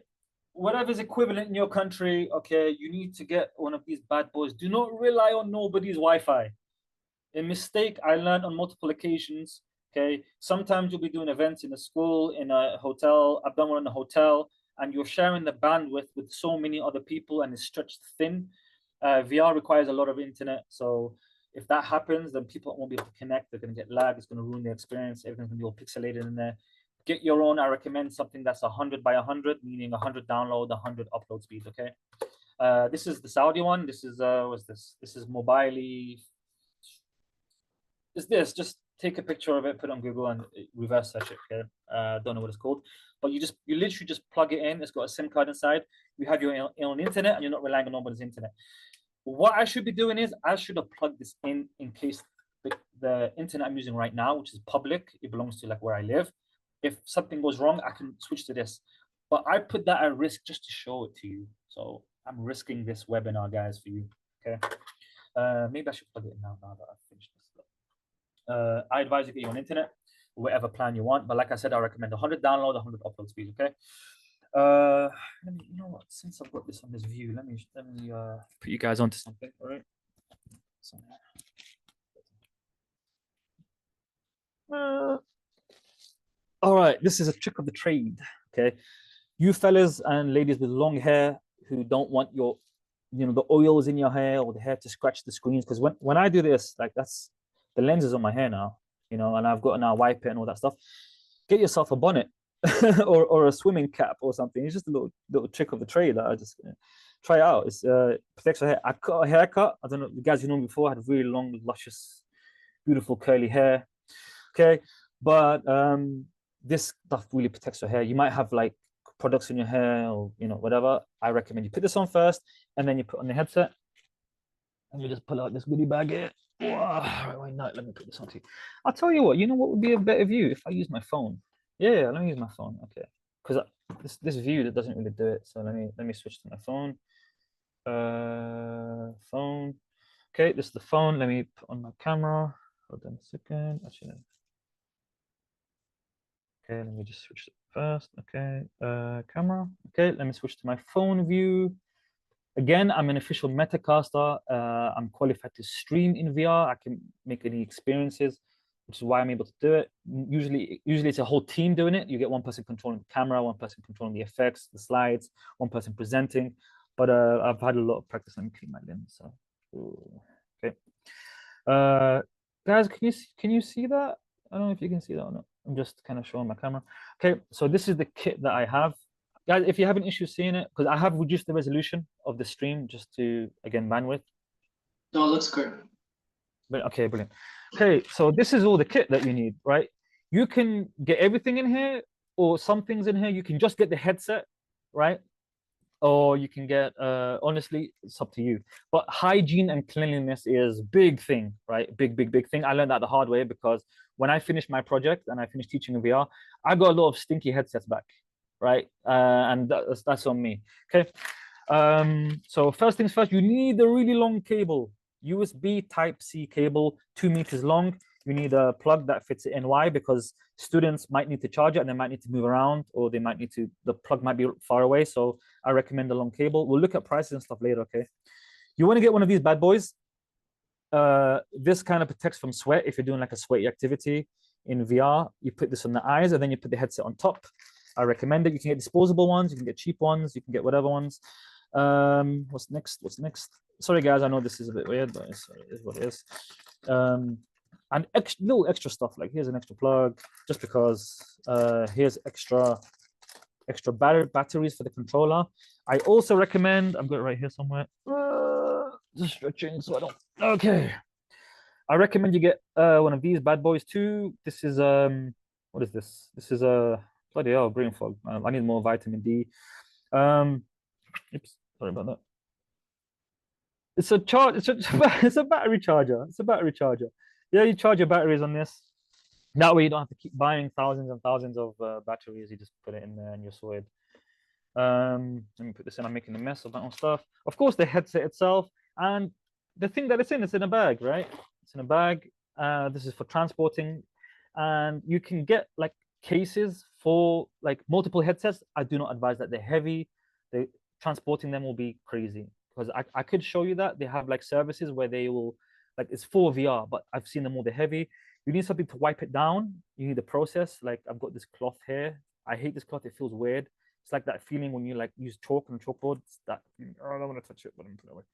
Whatever's equivalent in your country, okay, you need to get one of these bad boys. Do not rely on nobody's Wi-Fi. A mistake I learned on multiple occasions. Okay. Sometimes you'll be doing events in a school, in a hotel. I've done one in a hotel, and you're sharing the bandwidth with so many other people, and it's stretched thin. VR requires a lot of internet, so if that happens, then people won't be able to connect. They're going to get lag. It's going to ruin the experience. Everything's going to be all pixelated in there. Get your own. I recommend something that's 100 by 100, meaning 100 download, 100 upload speed. Okay. This is the Saudi one. This is what's this? This is Mobily. Is this? Just take a picture of it, put it on Google, and reverse search it. Okay. Don't know what it's called, but you literally just plug it in. It's got a SIM card inside. You have your own internet, and you're not relying on nobody's internet. What I should be doing is I should have plugged this in case the internet I'm using right now, which is public, it belongs to like where I live. If something goes wrong, I can switch to this. But I put that at risk just to show it to you. So I'm risking this webinar, guys, for you. Okay. Maybe I should plug it in now that I've finished this. I advise you get your own internet, whatever plan you want. But like I said, I recommend 100 download, 100 upload speed. Okay. Let me, you know what? Since I've got this on this view, let me put you guys onto something. All right. So, all right. This is a trick of the trade. Okay, you fellas and ladies with long hair who don't want your the oils in your hair or the hair to scratch the screens. Because when I do this, like that's the lens is on my hair now, and I've got to now wipe it and all that stuff. Get yourself a bonnet or a swimming cap or something. It's just a little trick of the trade that I just try it out. It's protects your hair. I cut a haircut. I don't know, the guys you know me before, I had really long, luscious, beautiful curly hair. Okay, but this stuff really protects your hair. You might have like products in your hair or whatever. I recommend you put this on first, and then you put on the headset, and you just pull out this goodie bag here. Right, why not? Let me put this on to you. I'll tell you what. You know what would be a better view if I use my phone. Yeah, let me use my phone. Okay, because this view that doesn't really do it. So let me switch to my phone. Phone. Okay, this is the phone. Let me put on my camera. Hold on a second. Actually, okay, let me just switch it first. Okay, camera. Okay, let me switch to my phone view. Again, I'm an official Metacaster. I'm qualified to stream in VR. I can make any experiences, which is why I'm able to do it. Usually it's a whole team doing it. You get one person controlling the camera, one person controlling the effects, the slides, one person presenting. But I've had a lot of practice. Let me clean my lens. So, okay. Guys, can you see that? I don't know if you can see that or not. I'm just kind of showing my camera. Okay, so this is the kit that I have. Guys, if you have an issue seeing it, because I have reduced the resolution of the stream just to, again, bandwidth. No, it looks good. But okay, brilliant. Okay, so this is all the kit that you need, right? You can get everything in here, or some things in here. You can just get the headset, right? Or you can get, honestly, it's up to you. But hygiene and cleanliness is big thing, right? Big thing. I learned that the hard way because when I finished my project and I finished teaching in VR, I got a lot of stinky headsets back, right? And that's on me. Okay. So first things first, you need a really long cable, USB Type-C cable, 2 meters long. You need a plug that fits in. Why? Because students might need to charge it and they might need to move around, or they might need to, the plug might be far away. So I recommend a long cable. We'll look at prices and stuff later, okay? You want to get one of these bad boys. This kind of protects from sweat if you're doing like a sweaty activity in VR. You put this on the eyes and then you put the headset on top. I recommend it. You can get disposable ones, you can get cheap ones, you can get whatever ones. What's next? Sorry guys, I know this is a bit weird, but it is what it is. And little extra stuff, like here's an extra plug, just because here's extra batteries for the controller. I also recommend, I've got it right here somewhere, just stretching so I don't, okay. I recommend you get one of these bad boys too. This is, what is this? This is a, bloody hell, brain fog. I need more vitamin D. Oops, sorry about that. It's a battery charger. It's a battery charger. Yeah, you charge your batteries on this. That way you don't have to keep buying thousands and thousands of batteries. You just put it in there and you're sorted. Let me put this in. I'm making a mess of my own stuff. Of course, the headset itself and the thing that it's in a bag, right? It's in a bag. This is for transporting, and you can get like cases for like multiple headsets. I do not advise that. They're heavy. Transporting them will be crazy, because I could show you that they have like services where they will, like, it's for VR, but I've seen them all, they're heavy. You need something to wipe it down. You need a process. Like I've got this cloth here. I hate this cloth. It feels weird. It's like that feeling when you like use chalk on a chalkboard. It's that, oh, I don't want to touch it, but I'm put it away.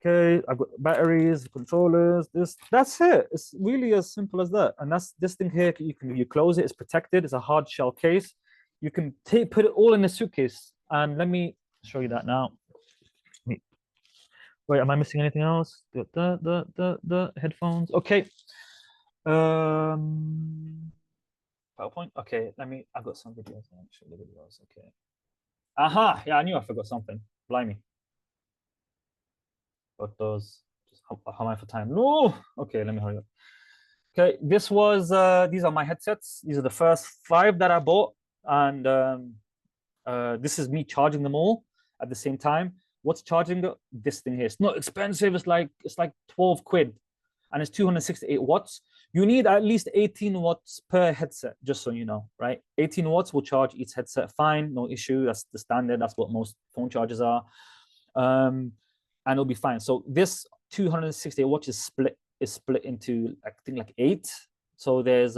Okay, I've got batteries, controllers, that's it. It's really as simple as that. And that's this thing here, you close it, it's protected, it's a hard shell case. You can put it all in a suitcase. And let me show you that now. Wait, am I missing anything else? The headphones. Okay. PowerPoint. Okay, I've got some videos. Let me show the videos. Okay. Aha, yeah, I knew I forgot something. Blimey. Photos. Just how am I for time? No. Okay, let me hurry up. Okay, these are my headsets. These are the first 5 that I bought, and this is me charging them all at the same time. What's charging this thing here? It's not expensive. It's like 12 quid, and it's 268 watts. You need at least 18 watts per headset, just so you know, right? 18 watts will charge each headset fine, no issue. That's the standard. That's what most phone chargers are, and it'll be fine. So this 268 watts is split into, I think, like 8. So there's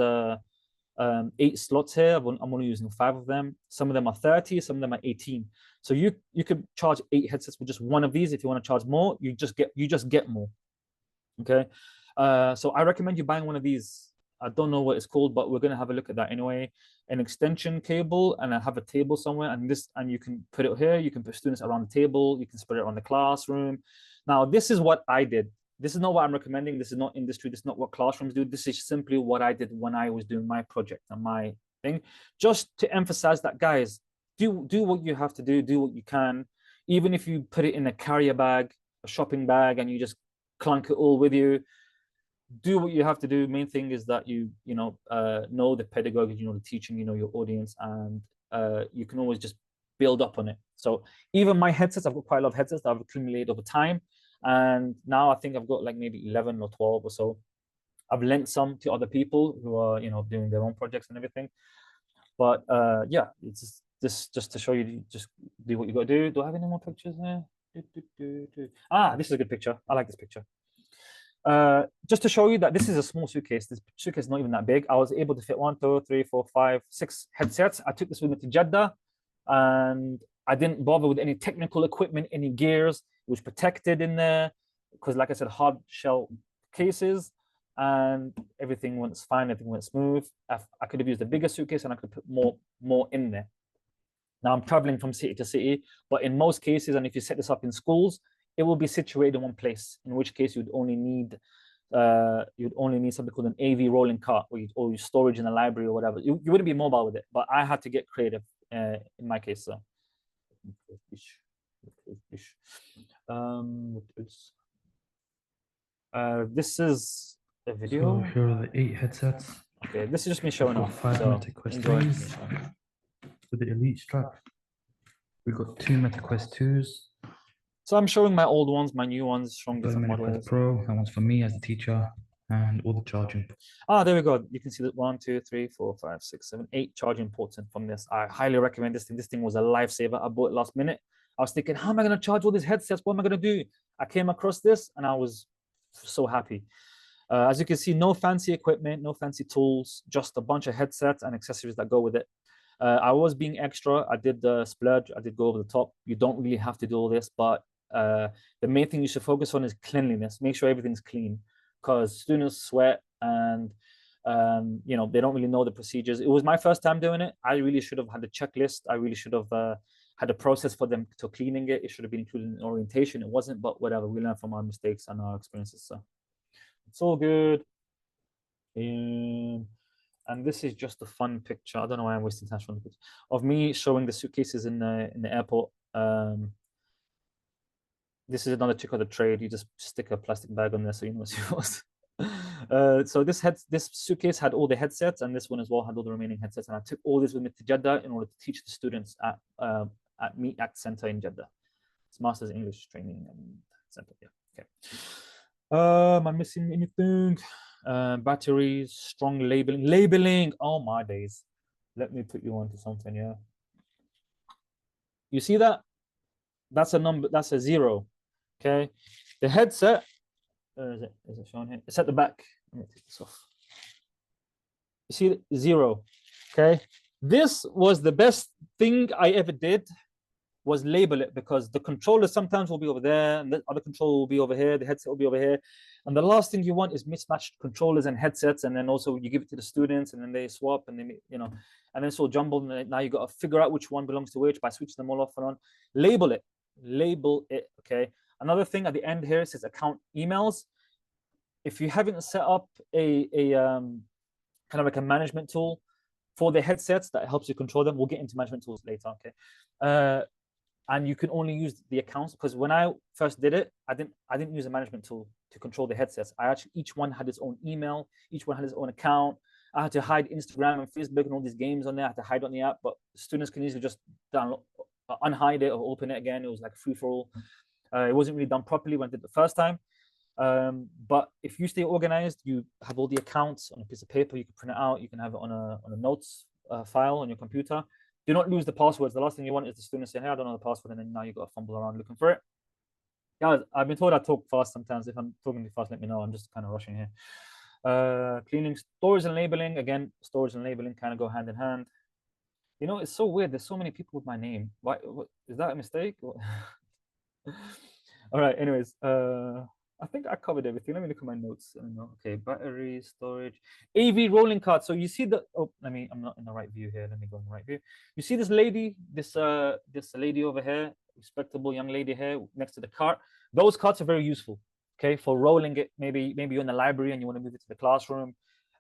8 slots here. I'm only using 5 of them. Some of them are 30, some of them are 18. So you could charge 8 headsets with just one of these. If you want to charge more, you just get more. Okay. So I recommend you buying one of these. I don't know what it's called, but we're going to have a look at that anyway. An extension cable, and I have a table somewhere, and you can put it here. You can put students around the table. You can spread it around the classroom. Now, this is what I did. This is not what I'm recommending. This is not industry. This is not what classrooms do. This is simply what I did when I was doing my project and my thing. Just to emphasize that, guys, do what you have to do what you can. Even if you put it in a carrier bag, a shopping bag, and you just clunk it all with you, do what you have to do. Main thing is that you know the pedagogy, you know the teaching, you know your audience, and you can always just build up on it. So even my headsets, I've got quite a lot of headsets that I've accumulated over time, and now I think I've got like maybe 11 or 12 or so. I've lent some to other people who are doing their own projects and everything. But yeah, it's just to show you, just do what you got to do. Do I have any more pictures here? This is a good picture. I like this picture. Just to show you that this is a small suitcase. This suitcase is not even that big. I was able to fit 1, 2, 3, 4, 5, 6 headsets. I took this with me to Jeddah, and I didn't bother with any technical equipment, any gears. It was protected in there because, like I said, hard shell cases, and everything went fine. Everything went smooth. I could have used a bigger suitcase, and I could put more in there. Now I'm traveling from city to city, but in most cases, and if you set this up in schools, it will be situated in one place, in which case you'd only need something called an AV rolling cart, or you storage in a library or whatever. You wouldn't be mobile with it, but I had to get creative in my case. So this is a video. So here are the 8 headsets. Okay, this is just me showing Got off. 5 So MetaQuest enjoy. 3s with the Elite strap. We've got 2 MetaQuest 2s. So I'm showing my old ones, my new ones, showing Got a different MetaQuest models. Pro. That one's for me as a teacher, and all the charging. There we go. You can see that 1, 2, 3, 4, 5, 6, 7, 8 charging ports in from this. I highly recommend this thing. This thing was a lifesaver. I bought it last minute. I was thinking, how am I going to charge all these headsets? What am I going to do? I came across this and I was so happy. As you can see, no fancy equipment, no fancy tools, just a bunch of headsets and accessories that go with it. I was being extra. I did the splurge. I did go over the top. You don't really have to do all this, but the main thing you should focus on is cleanliness. Make sure everything's clean, because students sweat and they don't really know the procedures. It was my first time doing it. I really should have had a checklist. I really should have had a process for them to cleaning it. It should have been included in orientation. It wasn't, but whatever. We learn from our mistakes and our experiences. So it's all good. And this is just a fun picture. I don't know why I'm wasting time showing the picture of me showing the suitcases in the airport. This is another trick of the trade. You just stick a plastic bag on there so you know what's yours. So this suitcase had all the headsets, and this one as well had all the remaining headsets. And I took all this with me to Jeddah in order to teach the students at Meet Act Center in Jeddah. It's Masters English Training Center. Yeah. Okay. Am I missing anything? Batteries, strong labeling. Oh my days. Let me put you onto something. Yeah. You see that? That's a number. That's a 0. Okay. The headset. Is it shown here? It's at the back. Let me take this off. You see 0. Okay. This was the best thing I ever did, was label it, because the controller sometimes will be over there and the other controller will be over here, the headset will be over here, and the last thing you want is mismatched controllers and headsets, and then also you give it to the students and then they swap and they and then it's all jumbled, and now you got to figure out which one belongs to which by switching them all off and on. Label it. Okay. Another thing at the end here, it says account emails. If you haven't set up a kind of like a management tool for the headsets that helps you control them, we'll get into management tools later. Okay. And you can only use the accounts, because when I first did it, I didn't use a management tool to control the headsets. Each one had its own email, each one had its own account. I had to hide Instagram and Facebook and all these games on there. I had to hide on the app, but students can easily just download, unhide it or open it again. It was like free for all. It wasn't really done properly when I did it the first time. But if you stay organized, you have all the accounts on a piece of paper. You can print it out. You can have it on a notes file on your computer. Do not lose the passwords. The last thing you want is the student saying, hey, I don't know the password, and then now you got to fumble around looking for it. Guys, I've been told I talk fast sometimes. If I'm talking too fast, let me know. I'm just kind of rushing here. Cleaning, storage and labeling. Again, storage and labeling kind of go hand in hand. You know, it's so weird. There's so many people with my name. Why? What, is that a mistake? All right. Anyways, I think I covered everything. Let me look at my notes. Okay, battery storage, AV rolling cart. So you see the. Oh, I'm not in the right view here. Let me go in the right view. You see this lady, this lady over here, respectable young lady here next to the cart. Those carts are very useful. Okay, for rolling it. Maybe you're in the library and you want to move it to the classroom.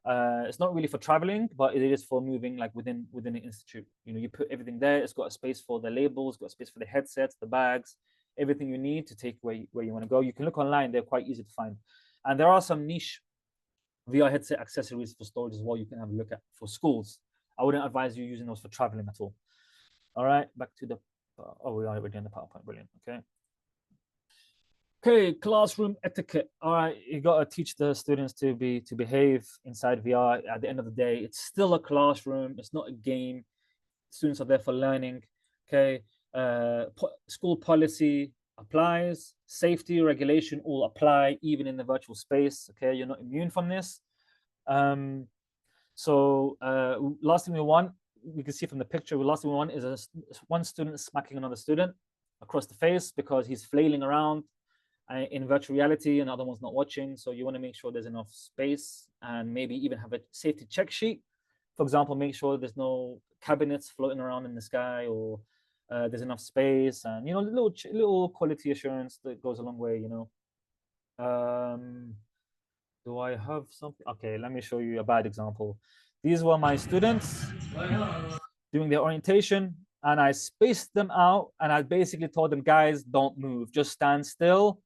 It's not really for traveling, but it is for moving like within the institute. You know, you put everything there. It's got a space for the labels, got a space for the headsets, the bags, everything you need to take where you want to go. You can look online; they're quite easy to find, and there are some niche VR headset accessories for storage as well. You can have a look at for schools. I wouldn't advise you using those for traveling at all. All right, back to the. Oh, we are already in the PowerPoint. Brilliant. Okay. Okay, classroom etiquette. All right, you gotta teach the students to behave inside VR. At the end of the day, it's still a classroom. It's not a game. Students are there for learning. Okay, school policy applies. Safety regulation all apply, even in the virtual space. Okay, you're not immune from this. So last thing we want, we can see from the picture. The last thing we want is one student smacking another student across the face because he's flailing around in virtual reality and the other one's not watching. So you want to make sure there's enough space and maybe even have a safety check sheet. For example, make sure there's no cabinets floating around in the sky, or there's enough space, and you know, little quality assurance that goes a long way. You know. Do I have something? Okay, let me show you a bad example. These were my students doing their orientation, and I spaced them out, and I basically told them, guys, don't move, just stand still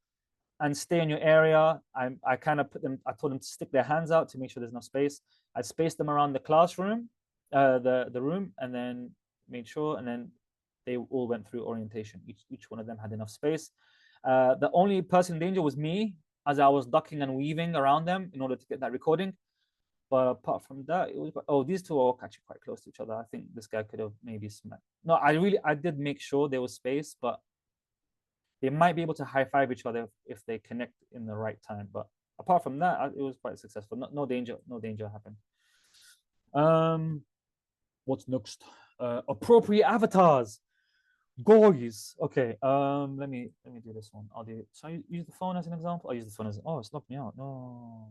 and stay in your area. I kind of I told them to stick their hands out to make sure there's enough space. I spaced them around the classroom, the room, and then made sure, and then they all went through orientation. Each one of them had enough space. The only person in danger was me, as I was ducking and weaving around them in order to get that recording. But apart from that, it was, oh, these two are actually quite close to each other. I think this guy could have maybe smacked. No, I did make sure there was space, but they might be able to high five each other if they connect in the right time. But apart from that, it was quite successful. No danger happened. What's next? Appropriate avatars. Guys. Okay. Let me do this one. So I use the phone as an example. I use the phone as, oh, it's locked me out. No.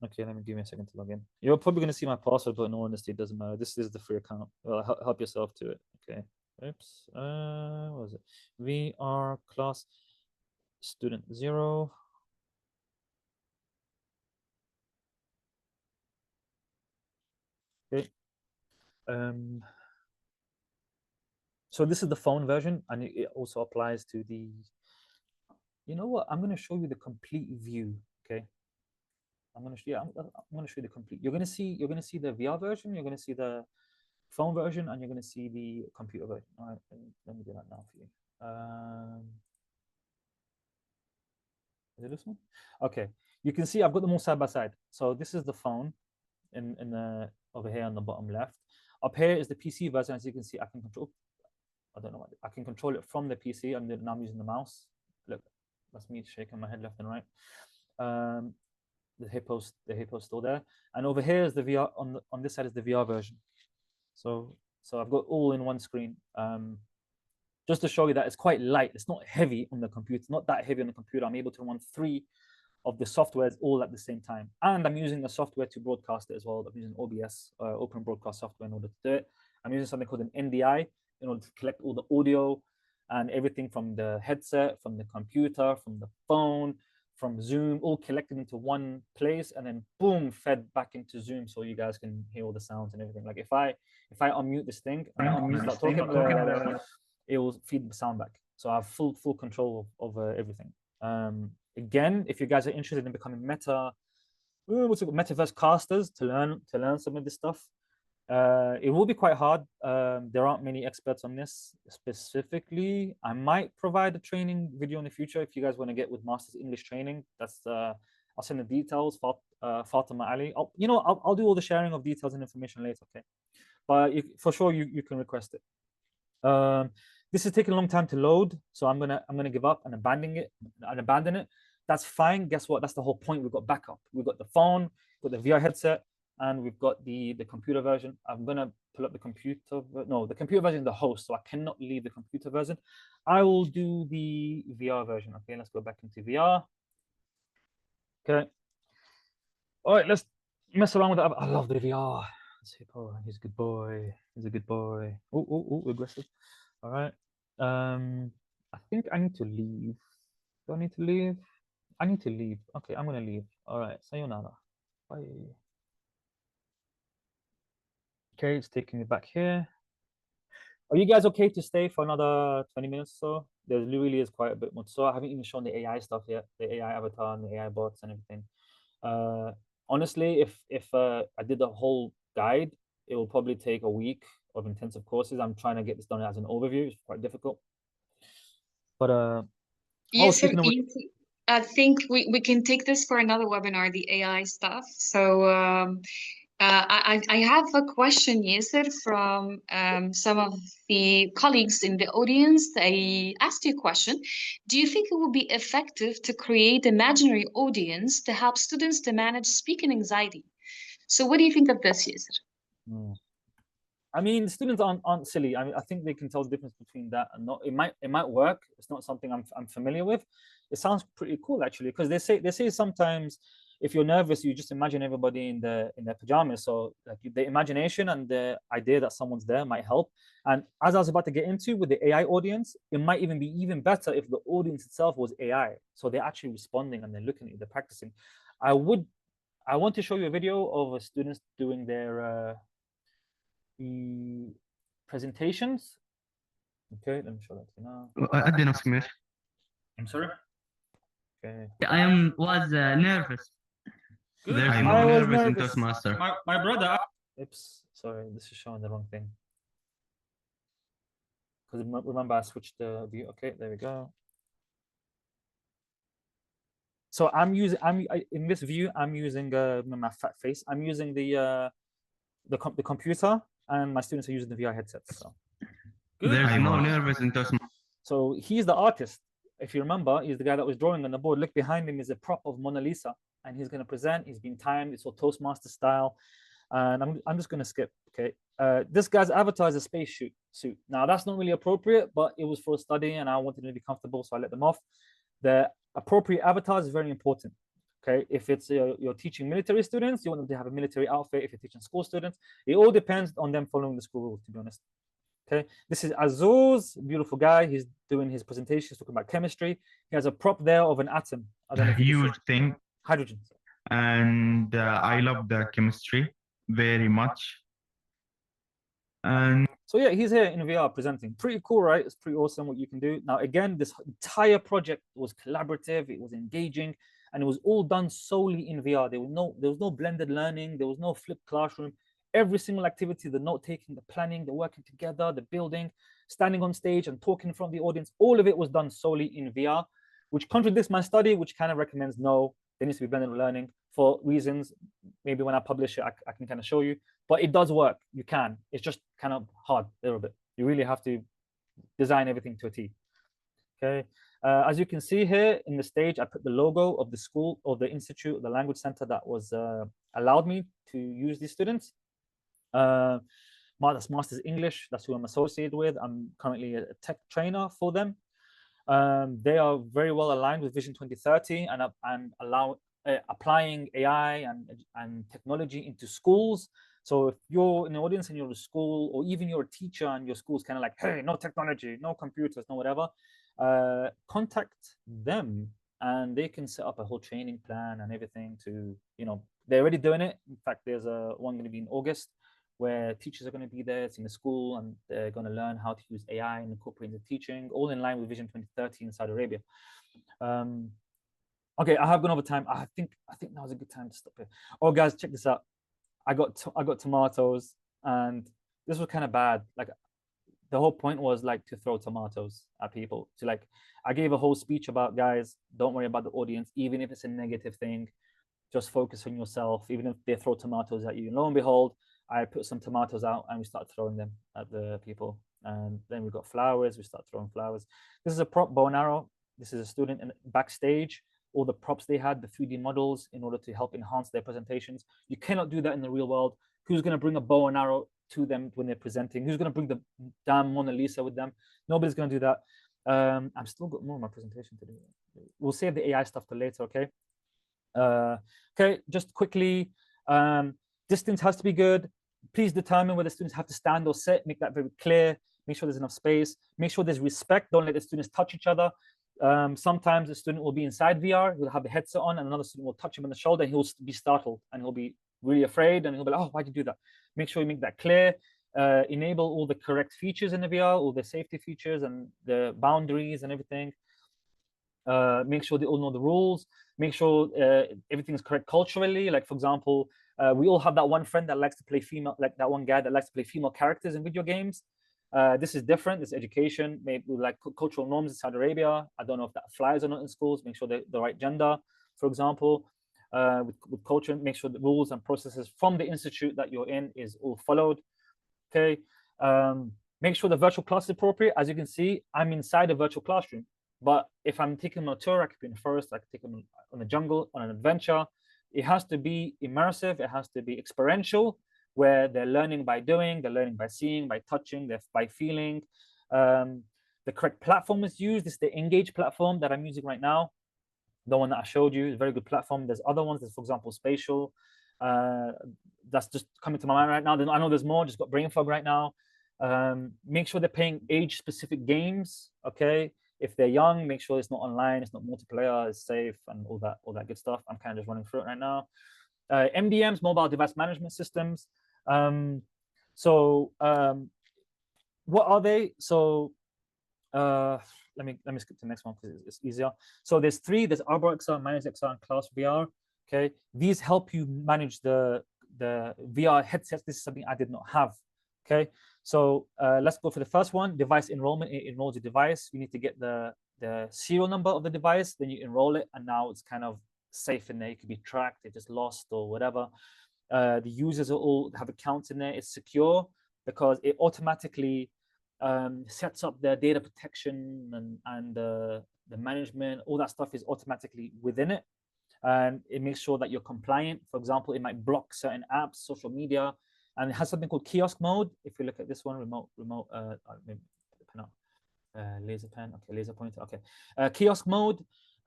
Okay, give me a second to log in. You're probably gonna see my password, but in all honesty, it doesn't matter. This is the free account. Well, help yourself to it. Okay. Oops. What was it? VR class student 0. Okay. So this is the phone version, and it also applies to the. You know what? I'm gonna show you the complete view. Okay. I'm gonna show you the complete. You're gonna see the VR version. You're gonna see the phone version, and you're gonna see the computer version. All right. Let me do that now for you. Is it this one? Okay. You can see I've got them all side by side. So this is the phone in the over here on the bottom left. Up here is the PC version. As you can see, I can control. I don't know what I can control it from the PC, and now I'm using the mouse. Look, that's me shaking my head left and right. The hippo's still there, and over here is the VR. On this side is the VR version. So I've got all in one screen. Just to show you that it's quite light. It's not heavy on the computer. It's not that heavy on the computer. I'm able to run 3 of the softwares all at the same time. And I'm using the software to broadcast it as well. I'm using OBS, Open Broadcast Software, in order to do it. I'm using something called an NDI in order to collect all the audio and everything from the headset, from the computer, from the phone, from Zoom, all collected into one place, and then boom, fed back into Zoom, so you guys can hear all the sounds and everything. Like if I unmute this thing and I start talking, it will feed the sound back. So I have full control over everything. Again, if you guys are interested in becoming metaverse casters to learn some of this stuff, it will be quite hard. There aren't many experts on this specifically. I might provide a training video in the future if you guys want to get with Masters English training. That's I'll send the details. Fatima Ali. I'll do all the sharing of details and information later. Okay, but for sure you can request it. This is taking a long time to load, so I'm gonna give up and abandon it. that's fine. Guess what? That's the whole point. We've got backup. We've got the phone, we've got the VR headset, and we've got the computer version. I'm gonna pull up the computer. No, the computer version is the host, so I cannot leave the computer version. I will do the VR version. Okay, let's go back into VR. Okay. All right, let's mess around with that. I love the VR. Oh, he's a good boy. He's a good boy. Oh, aggressive. All right. I think I need to leave. Do I need to leave? I need to leave. Okay, I'm gonna leave. All right, sayonara. Bye. Okay, it's taking me back here. Are you guys okay to stay for another 20 minutes or so? There really is quite a bit more. So I haven't even shown the AI stuff yet, the AI avatar and the AI bots and everything. Honestly, if I did the whole guide, it will probably take a week of intensive courses. I'm trying to get this done as an overview. It's quite difficult. But Yes, speaking of I think we can take this for another webinar, the AI stuff. So I have a question, Yasser, from some of the colleagues in the audience. They asked you a question. Do you think it would be effective to create imaginary audience to help students to manage speaking anxiety? So what do you think of this, Yasser? I mean, students aren't silly. I mean, I think they can tell the difference between that and not. It might work. It's not something I'm familiar with. It sounds pretty cool actually, because they say sometimes if you're nervous, you just imagine everybody in their pajamas. So like the imagination and the idea that someone's there might help. And as I was about to get into with the AI audience, it might even be even better if the audience itself was AI. So they're actually responding and they're looking at you, they're practicing. I want to show you a video of students doing their presentations. Okay, let me show that to you now. أدي نفسك ماشي. I'm sorry. Okay. I was nervous. Good. There's I no was nervous in nervous. Toastmaster. My brother. Oops, sorry, this is showing the wrong thing. Because remember I switched the view. Okay, there we go. So in this view, I'm using my fat face. I'm using the computer, and my students are using the VR headsets. So There's no nervous in Toastmaster. So he's the artist. If you remember, he's the guy that was drawing on the board. Look behind him is a prop of Mona Lisa, and he's going to present. He's been timed. It's all Toastmaster style, and I'm just going to skip. Okay, this guy's avatar is a space suit. Now that's not really appropriate, but it was for a study, and I wanted to be comfortable, so I let them off. The appropriate avatar is very important. Okay, if it's you're teaching military students, you want them to have a military outfit. If you're teaching school students, it all depends on them following the school rules, to be honest. Okay, this is Azuz, beautiful guy. He's doing his presentation, he's talking about chemistry. He has a prop there of an atom. I don't know if you Huge thing. Hydrogen. And I love the chemistry very much. And so yeah, he's here in VR presenting. Pretty cool, right? It's pretty awesome what you can do. Now, again, this entire project was collaborative, it was engaging, and it was all done solely in VR. There was no blended learning, there was no flipped classroom. Every single activity, the note-taking, the planning, the working together, the building, standing on stage and talking in front of the audience, all of it was done solely in VR, which contradicts my study, which kind of recommends no, there needs to be blended learning for reasons. Maybe when I publish it, I can kind of show you, but it does work. You can. It's just kind of hard a little bit. You really have to design everything to a T. Okay. As you can see here in the stage, I put the logo of the school, or the institute, the language center that was allowed me to use these students. That's Masters English. That's who I'm associated with. I'm currently a tech trainer for them. They are very well aligned with Vision 2030 and applying AI and technology into schools. So if you're in the audience and you're a school, or even you're a teacher and your school's kind of like, hey, no technology, no computers, no whatever, contact them and they can set up a whole training plan and everything to, they're already doing it. In fact, there's one going to be in August where teachers are going to be there. It's in the school and they're going to learn how to use AI and incorporate into teaching, all in line with Vision 2030 in Saudi Arabia. Okay, I have gone over time. I think that was a good time to stop here. Oh, guys, check this out. I got tomatoes, and this was kind of bad. Like, the whole point was like to throw tomatoes at people. So like, I gave a whole speech about, guys, don't worry about the audience, even if it's a negative thing. Just focus on yourself, even if they throw tomatoes at you. And lo and behold, I put some tomatoes out and we start throwing them at the people. And then we got flowers, we start throwing flowers. This is a prop bow and arrow. This is a student in backstage all the props they had, the 3D models, in order to help enhance their presentations. You cannot do that in the real world. Who's going to bring a bow and arrow to them when they're presenting? Who's going to bring the damn Mona Lisa with them? Nobody's going to do that. I've still got more of my presentation to do. We'll save the AI stuff till later, okay? Okay, just quickly, distance has to be good. Please determine whether students have to stand or sit. Make that very clear. Make sure there's enough space. Make sure there's respect. Don't let the students touch each other. Sometimes a student will be inside VR, he'll have the headset on, and another student will touch him on the shoulder, and he'll be startled, and he'll be really afraid, and he'll be like, oh, why'd you do that? Make sure you make that clear. Enable all the correct features in the VR, all the safety features and the boundaries and everything. Make sure they all know the rules. Make sure everything is correct culturally. Like, for example, we all have that one friend that likes to play female, like that one guy that likes to play female characters in video games. This is different. This education, maybe like cultural norms in Saudi Arabia. I don't know if that flies or not in schools. Make sure they're the right gender, for example. With culture, make sure the rules and processes from the institute that you're in is all followed. Okay. Make sure the virtual class is appropriate. As you can see, I'm inside a virtual classroom. But if I'm taking them on a tour, I could be in the forest, I could take them on the jungle, on an adventure. It has to be immersive. It has to be experiential, where they're learning by doing, they're learning by seeing, by touching, by feeling. The correct platform is used. This is the Engage platform that I'm using right now. The one that I showed you is a very good platform. There's other ones. There's, for example, Spatial. That's just coming to my mind right now. I know there's more. Just got brain fog right now. Make sure they're playing age-specific games. Okay. If they're young, make sure it's not online, it's not multiplayer, it's safe, and all that good stuff. I'm kind of just running through it right now. MDMs, mobile device management systems. What are they? So let me skip to the next one because it's easier. So there's three. There's Arbor XR, Manage XR, and Class VR. Okay, these help you manage the VR headsets. This is something I did not have. Okay, so let's go for the first one, device enrollment. It enrolls your device. You need to get the serial number of the device, then you enroll it, and now it's kind of safe in there. It could be tracked, it just lost or whatever. The users are all have accounts in there. It's secure because it automatically sets up the data protection and the management. All that stuff is automatically within it, and it makes sure that you're compliant. For example, it might block certain apps, social media. And it has something called kiosk mode. If you look at this one, laser pen, okay, laser pointer, okay. Kiosk mode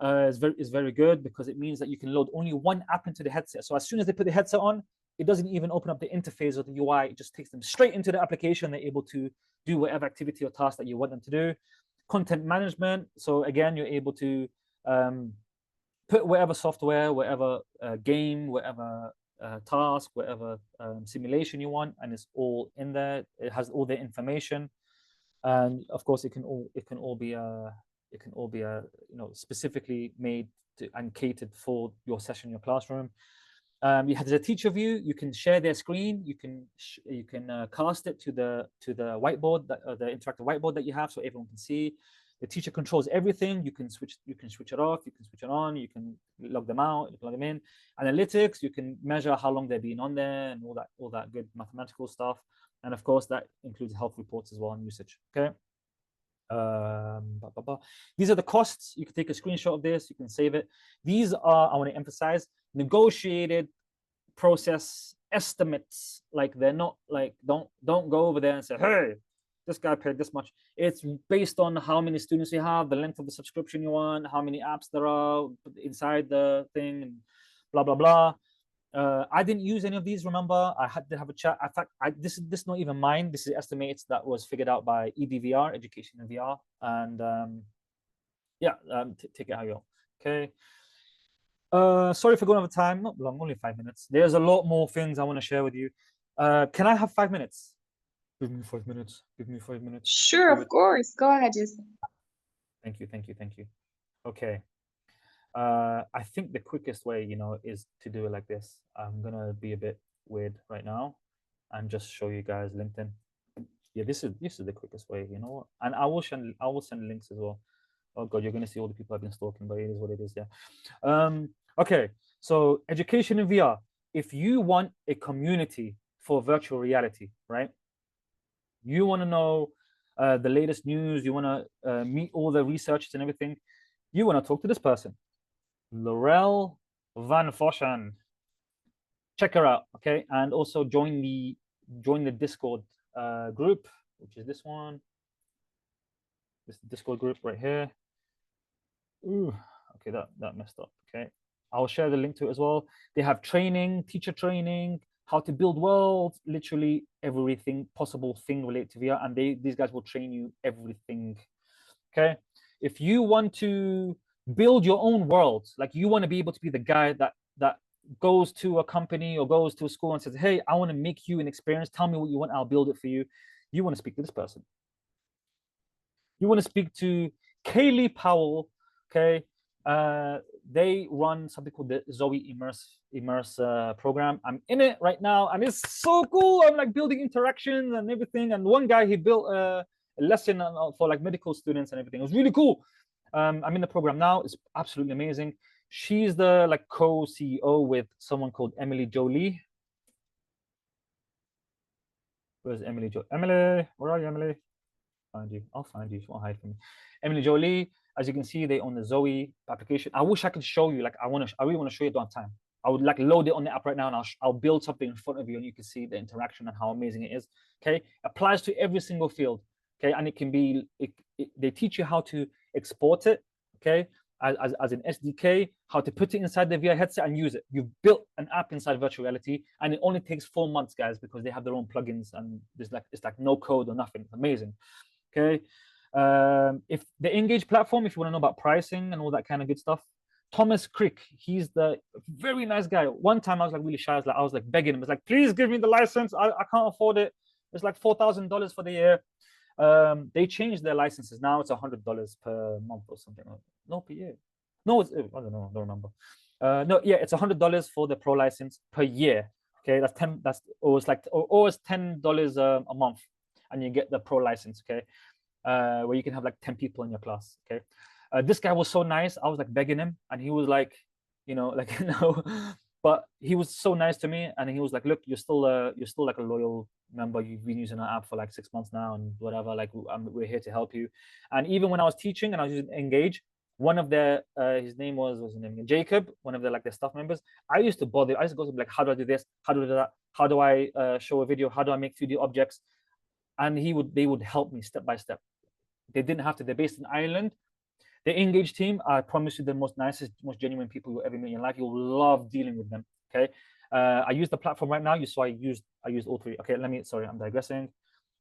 is very good because it means that you can load only one app into the headset. So as soon as they put the headset on, it doesn't even open up the interface or the UI. It just takes them straight into the application. They're able to do whatever activity or task that you want them to do. Content management. So again, you're able to put whatever software, whatever game, whatever task, whatever simulation you want, and it's all in there. It has all the information, and of course, it can all be specifically made and catered for your session, your classroom. There's a teacher view. You can share their screen. You can cast it to the whiteboard, the interactive whiteboard that you have, so everyone can see. The teacher controls everything. You can switch it off, you can switch it on, you can log them out, you plug them in. Analytics, you can measure how long they're being on there and all that good mathematical stuff. And of course, that includes health reports as well and usage. Okay. These are the costs. You can take a screenshot of this, you can save it. These are, I want to emphasize, negotiated process estimates. Like, they're not like, don't go over there and say, hey, this guy paid this much. It's based on how many students you have, the length of the subscription you want, how many apps there are inside the thing, and blah, blah, blah. I didn't use any of these, remember? I had to have a chat. In fact, this is not even mine. This is estimates that was figured out by EDVR, Education in VR. And take it how you want. Okay. Sorry for going over time. Not long, only 5 minutes. There's a lot more things I want to share with you. Can I have 5 minutes? Give me 5 minutes. Give me 5 minutes. Sure, of course. Go ahead, Yasser. Thank you. Okay. I think the quickest way, is to do it like this. I'm gonna be a bit weird right now and just show you guys LinkedIn. Yeah, this is the quickest way, you know what? And I will send links as well. Oh God, you're gonna see all the people I've been stalking, but it is what it is, yeah. Okay, so education in VR. If you want a community for virtual reality, right? You want to know the latest news, you want to meet all the researchers and everything, you want to talk to this person. Laurel Van Foshan. Check her out, okay? And also join the Discord group, which is this one. This Discord group right here. Ooh, okay, that messed up. Okay, I'll share the link to it as well. They have training, teacher training, how to build worlds, literally everything possible thing related to VR, and these guys will train you everything. Okay, if you want to build your own world, like you want to be able to be the guy that goes to a company or goes to a school and says, hey, I want to make you an experience, tell me what you want, I'll build it for you. You want to speak to this person. You want to speak to Kaylee Powell, okay? They run something called the Zoe Immerse program. I'm in it right now, and it's so cool. I'm like building interactions and everything. And one guy, he built a lesson for like medical students and everything. It was really cool. I'm in the program now. It's absolutely amazing. She's the like co-CEO with someone called Emily Jolie. Where's Emily Emily, where are you, Emily? Find you. I'll find you. She won't hide from me. Emily Jolie, as you can see, they own the Zoe application. I wish I could show you. Like, I really want to show you. I don't have time. I would like load it on the app right now, and I'll build something in front of you, and you can see the interaction and how amazing it is. Okay, applies to every single field. Okay, and it can be. They teach you how to export it. Okay, as an SDK, how to put it inside the VR headset and use it. You've built an app inside virtual reality, and it only takes 4 months, guys, because they have their own plugins, and it's like no code or nothing. It's amazing. Okay, if the Engage platform, if you want to know about pricing and all that kind of good stuff, Thomas Crick, he's the very nice guy. One time I was like really shy. I was like begging him. It's like, please give me the license. I can't afford it. It's like $4,000 for the year. They changed their licenses. Now it's $100 per month or something. No, per year. No, it's, I don't know. I don't remember. No, yeah, it's $100 for the pro license per year. Okay, that's 10. That's or it's like or it's $10 a month, and you get the pro license. Okay, where you can have like 10 people in your class. Okay, this guy was so nice. I was like begging him, and he was like, like no, but he was so nice to me, and he was like, look, you're still like a loyal member. You've been using our app for like 6 months now, and whatever. Like we're here to help you. And even when I was teaching and I was using Engage, one of their his name was Jacob, one of their staff members. I used to go to him like, how do I do this? How do I do that? How do I show a video? How do I make 3D objects? And they would help me step by step. They didn't have to. They're based in Ireland. The Engage team, I promise you, the most nicest, most genuine people you'll ever meet in your life. You'll love dealing with them. Okay. I use the platform right now. You saw I used all three. Okay, sorry, I'm digressing.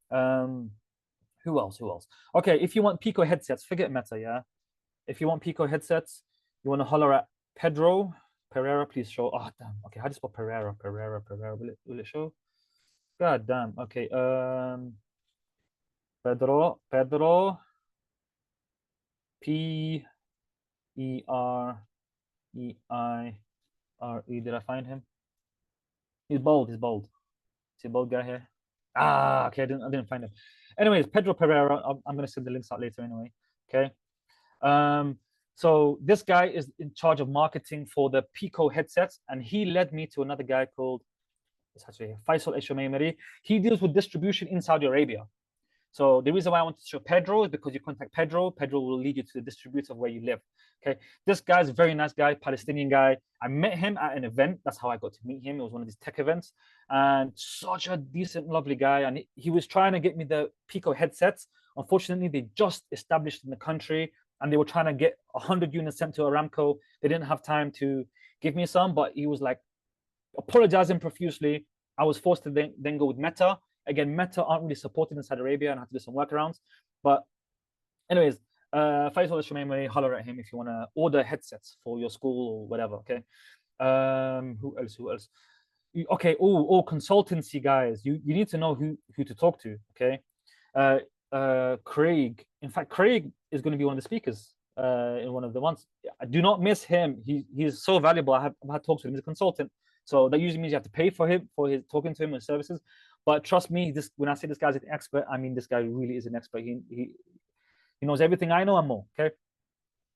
Who else? Okay, if you want Pico headsets, forget Meta, yeah. If you want Pico headsets, you want to holler at Pedro Pereira, please show. Oh damn. Okay, how do you spell Pereira? Will it show? God damn. Okay. Pedro Pereire. Did I find him? He's bold. See a bold guy here? Ah, okay. I didn't find him. Anyways, Pedro Pereira. I'm gonna send the links out later anyway. Okay. So this guy is in charge of marketing for the Pico headsets, and he led me to another guy called Faisal Eshomeimeri. He deals with distribution in Saudi Arabia. So the reason why I want to show Pedro is because you contact Pedro. Pedro will lead you to the distributor of where you live. Okay, this guy's a very nice guy, Palestinian guy. I met him at an event. That's how I got to meet him. It was one of these tech events, and such a decent, lovely guy. And he was trying to get me the Pico headsets. Unfortunately, they just established in the country, and they were trying to get 100 units sent to Aramco. They didn't have time to give me some, but he was like apologizing profusely. I was forced to then go with Meta. Again, Meta aren't really supported in Saudi Arabia, and I have to do some workarounds. But anyways, Faisal Al-Shumaimi, holler at him if you want to order headsets for your school or whatever. Okay. Who else? Okay. Oh, consultancy guys. You need to know who to talk to. Okay. Craig. In fact, Craig is going to be one of the speakers in one of the ones. Do not miss him. He's so valuable. I've had talks with him. He's a consultant. So that usually means you have to pay for him for his talking to him and services. But trust me, when I say this guy's an expert, I mean this guy really is an expert. He knows everything I know and more. Okay,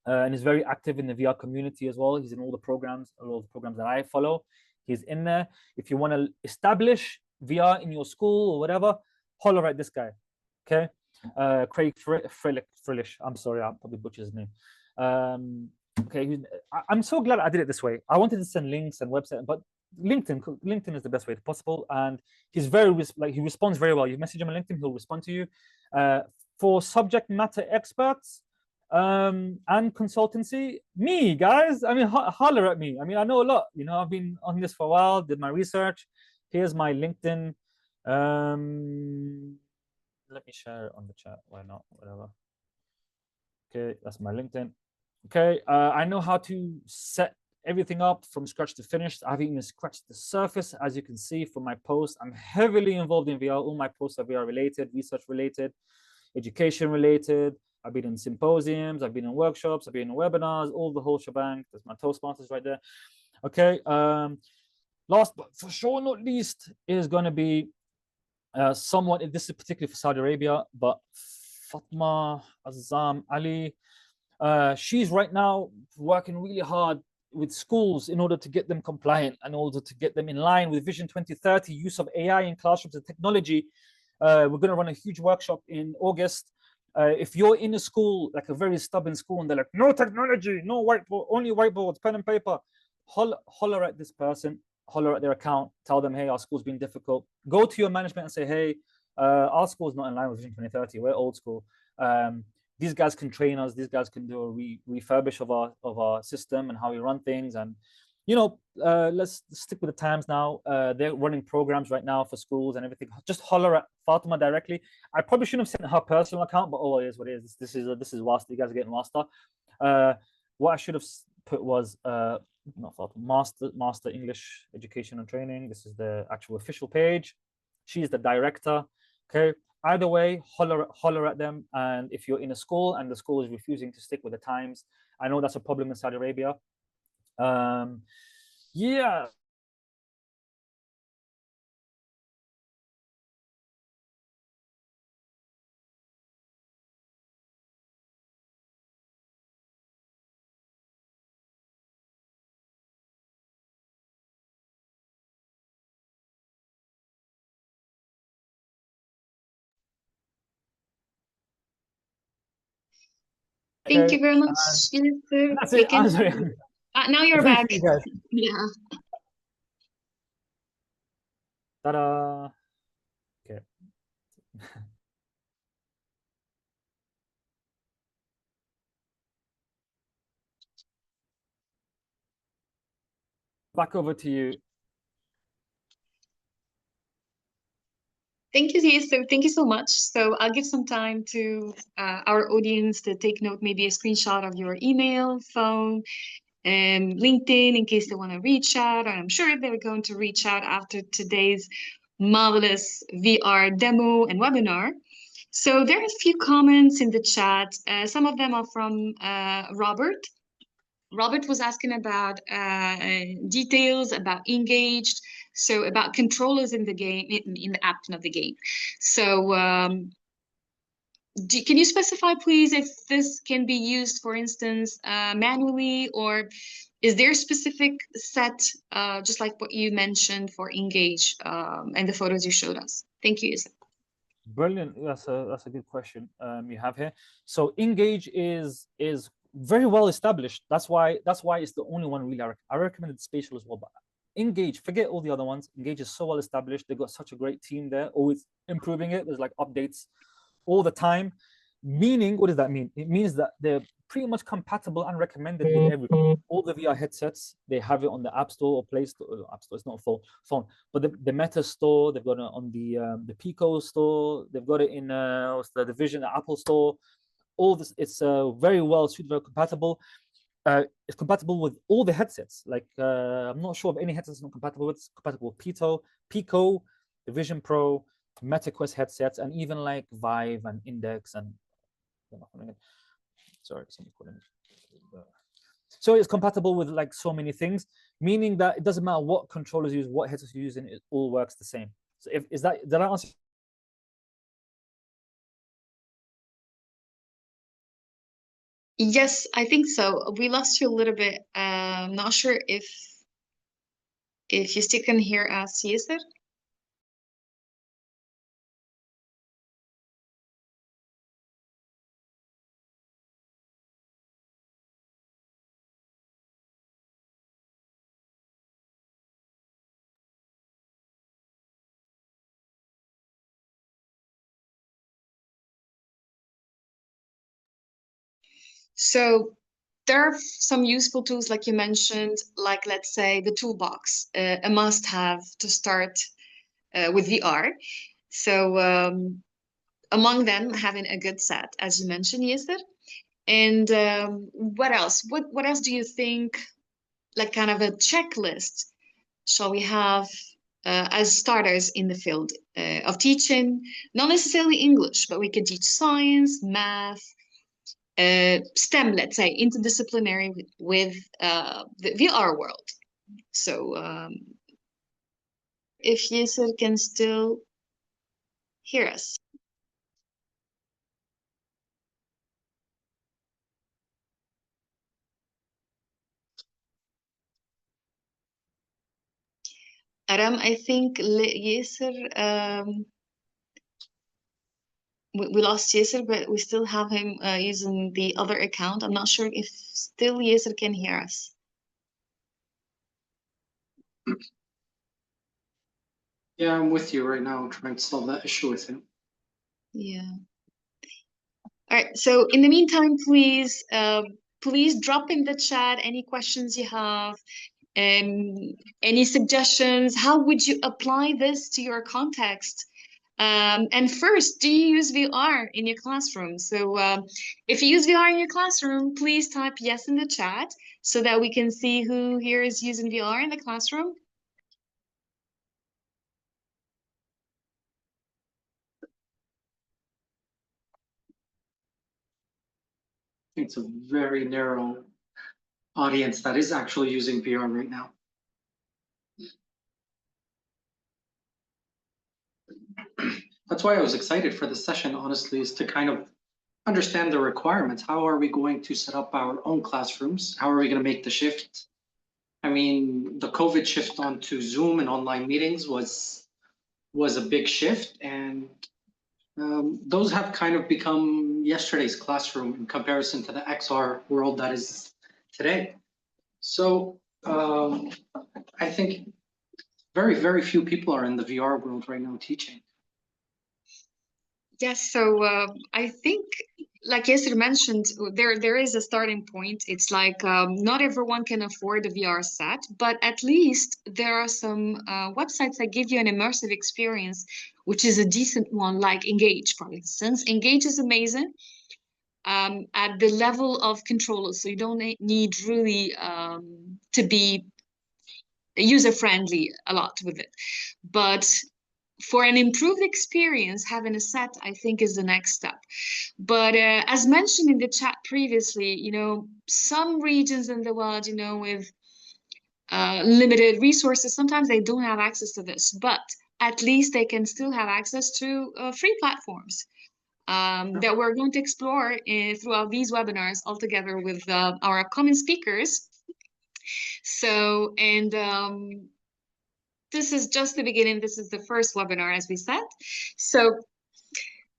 and he's very active in the VR community as well. He's in all the programs that I follow. He's in there. If you want to establish VR in your school or whatever, holler at this guy. Okay, Craig Frillish. I'm sorry, I probably butchered his name. Okay, I'm so glad I did it this way. I wanted to send links and website, but LinkedIn is the best way possible, and he's very he responds very well. You message him on LinkedIn, he'll respond to you. For subject matter experts and consultancy, me guys. I mean, holler at me. I mean, I know a lot. You know, I've been on this for a while. Did my research. Here's my LinkedIn. Let me share it on the chat. Why not? Whatever. Okay, that's my LinkedIn. Okay, I know how to set everything up from scratch to finish. I've even scratched the surface, as you can see from my posts. I'm heavily involved in VR. All my posts are VR related, research related, education related. I've been in symposiums, I've been in workshops, I've been in webinars, all the whole shebang. There's my Toastmasters right there. Okay, last but for sure not least is going to be somewhat, this is particularly for Saudi Arabia, but Fatma Azam Ali, she's right now working really hard with schools in order to get them compliant, in order to get them in line with Vision 2030, use of AI in classrooms and technology. We're going to run a huge workshop in August. If you're in a school, like a very stubborn school, and they're like, no technology, no whiteboard, only whiteboards, pen and paper, holler at this person, holler at their account, tell them, hey, our school's been difficult. Go to your management and say, hey, our school's not in line with Vision 2030. We're old school. These guys can train us. These guys can do a refurbish of our system and how we run things. And you know, let's stick with the times now. They're running programs right now for schools and everything. Just holler at Fatima directly. I probably shouldn't have sent her personal account, but oh, it is what it is. This is Wasta. You guys are getting Wasta. What I should have put was not Fatima, Master English Education and Training. This is the actual official page. She's the director. Okay. Either way, holler at them. And if you're in a school and the school is refusing to stick with the times, I know that's a problem in Saudi Arabia. Yeah. Thank you very much, Yasser. That's We it. can I'm sorry. now you're Thank back. you guys. Yeah. Ta-da. Okay. Back over to you. Thank you, Yasser. Thank you so much. So I'll give some time to our audience to take note, maybe a screenshot of your email, phone, and LinkedIn in case they want to reach out. And I'm sure they're going to reach out after today's marvelous VR demo and webinar. So there are a few comments in the chat. Some of them are from Robert. Robert was asking about details about engaged, so about controllers in the game, in the app of the game. So can you specify, please, if this can be used, for instance, manually, or is there a specific set, just like what you mentioned for engage and the photos you showed us? Thank you, Yusuf. Brilliant. That's a good question you have here. So Engage is very well established. That's why it's the only one really I recommended Spatial as well. But Engage, forget all the other ones. Engage is so well established. They've got such a great team there, always improving it. There's like updates all the time. Meaning, what does that mean? It means that they're pretty much compatible and recommended with everyone. All the VR headsets, they have it on the App Store or Play Store. App Store, it's not a phone, but the Meta Store, they've got it on the Pico Store, they've got it in what's the Vision, the Apple Store. All this, it's very well suited, very compatible. It's compatible with all the headsets. Like I'm not sure of any headsets it's not compatible with. It's compatible with Pico, the Vision Pro, MetaQuest headsets, and even like Vive and Index and sorry, somebody's calling me. So it's compatible with like so many things, meaning that it doesn't matter what controllers you use, what headsets you use, and it all works the same. So did I answer? Yes, I think so. We lost you a little bit. Not sure if you still can hear us, Yasser. So there are some useful tools, like you mentioned, like let's say the toolbox, a must-have to start with VR. So among them, having a good set, as you mentioned, Yasser. And what else? What else do you think, like kind of a checklist, shall we have as starters in the field of teaching? Not necessarily English, but we can teach science, math, STEM, let's say, interdisciplinary with the VR world. So if Yasser can still hear us. Aram, I think Yasser, we lost Yasser, but we still have him using the other account. I'm not sure if still Yasser can hear us. Yeah, I'm with you right now, trying to solve that issue with him. Yeah. All right. So in the meantime, please, please drop in the chat any questions you have, and any suggestions. How would you apply this to your context? And first, do you use VR in your classroom? So if you use VR in your classroom, please type yes in the chat so that we can see who here is using VR in the classroom. It's a very narrow audience that is actually using VR right now. That's why I was excited for this session, honestly, is to kind of understand the requirements. How are we going to set up our own classrooms? How are we going to make the shift? I mean, the COVID shift onto Zoom and online meetings was a big shift, and those have kind of become yesterday's classroom in comparison to the XR world that is today. So I think very, very few people are in the VR world right now teaching. Yes, so I think, like Yasser mentioned, there is a starting point. It's like not everyone can afford a VR set, but at least there are some websites that give you an immersive experience, which is a decent one, like Engage, for instance. Engage is amazing at the level of controllers, so you don't need really to be user-friendly a lot with it. But for an improved experience, having a set, I think, is the next step. But as mentioned in the chat previously, you know, some regions in the world, you know, with limited resources, sometimes they don't have access to this, but at least they can still have access to free platforms that we're going to explore throughout these webinars all together with our upcoming speakers. So, and this is just the beginning. This is the first webinar, as we said. So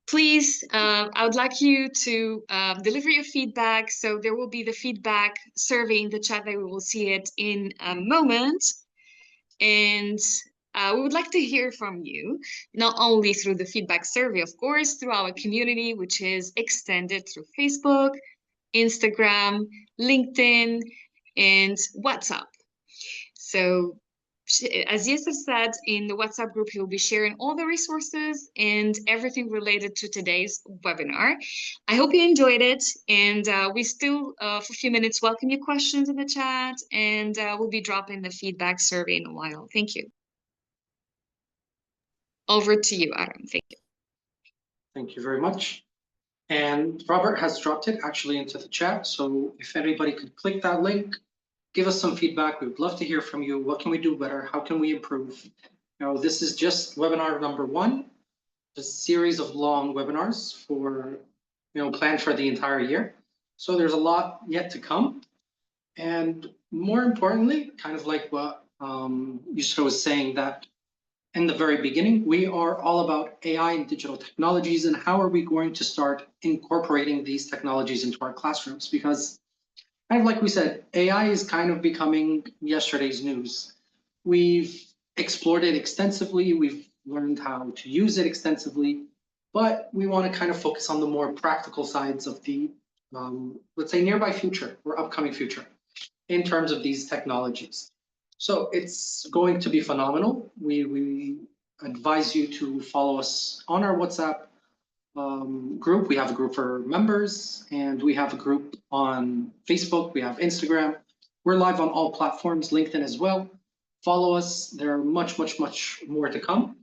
please, I would like you to deliver your feedback. So there will be the feedback survey in the chat that we will see it in a moment. And we would like to hear from you, not only through the feedback survey, of course, through our community, which is extended through Facebook, Instagram, LinkedIn, and WhatsApp. So as Yasser said, in the WhatsApp group, he'll be sharing all the resources and everything related to today's webinar. I hope you enjoyed it, and we still, for a few minutes, welcome your questions in the chat, and we'll be dropping the feedback survey in a while. Thank you. Over to you, Aram. Thank you. Thank you very much. And Robert has dropped it actually into the chat. So if anybody could click that link, give us some feedback. We would love to hear from you. What can we do better? How can we improve? You know, this is just webinar number 1, a series of long webinars for, you know, planned for the entire year. So there's a lot yet to come. And more importantly, kind of like what Yusra was saying, that in the very beginning, we are all about AI and digital technologies, and how are we going to start incorporating these technologies into our classrooms? Because kind of like we said, AI is kind of becoming yesterday's news. We've explored it extensively, we've learned how to use it extensively, but we want to kind of focus on the more practical sides of the let's say, nearby future or upcoming future in terms of these technologies. So it's going to be phenomenal. We advise you to follow us on our WhatsApp group. We have a group for members, and we have a group on Facebook. We have Instagram. We're live on all platforms, LinkedIn as well. Follow us. There are much more to come.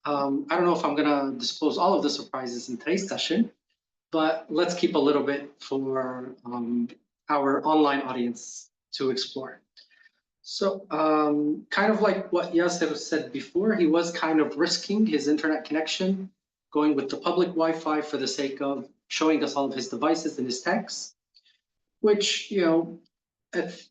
I don't know if I'm going to disclose all of the surprises in today's session, but let's keep a little bit for our online audience to explore. So kind of like what Yasser said before, he was kind of risking his internet connection, going with the public Wi-Fi for the sake of showing us all of his devices and his techs, which, you know,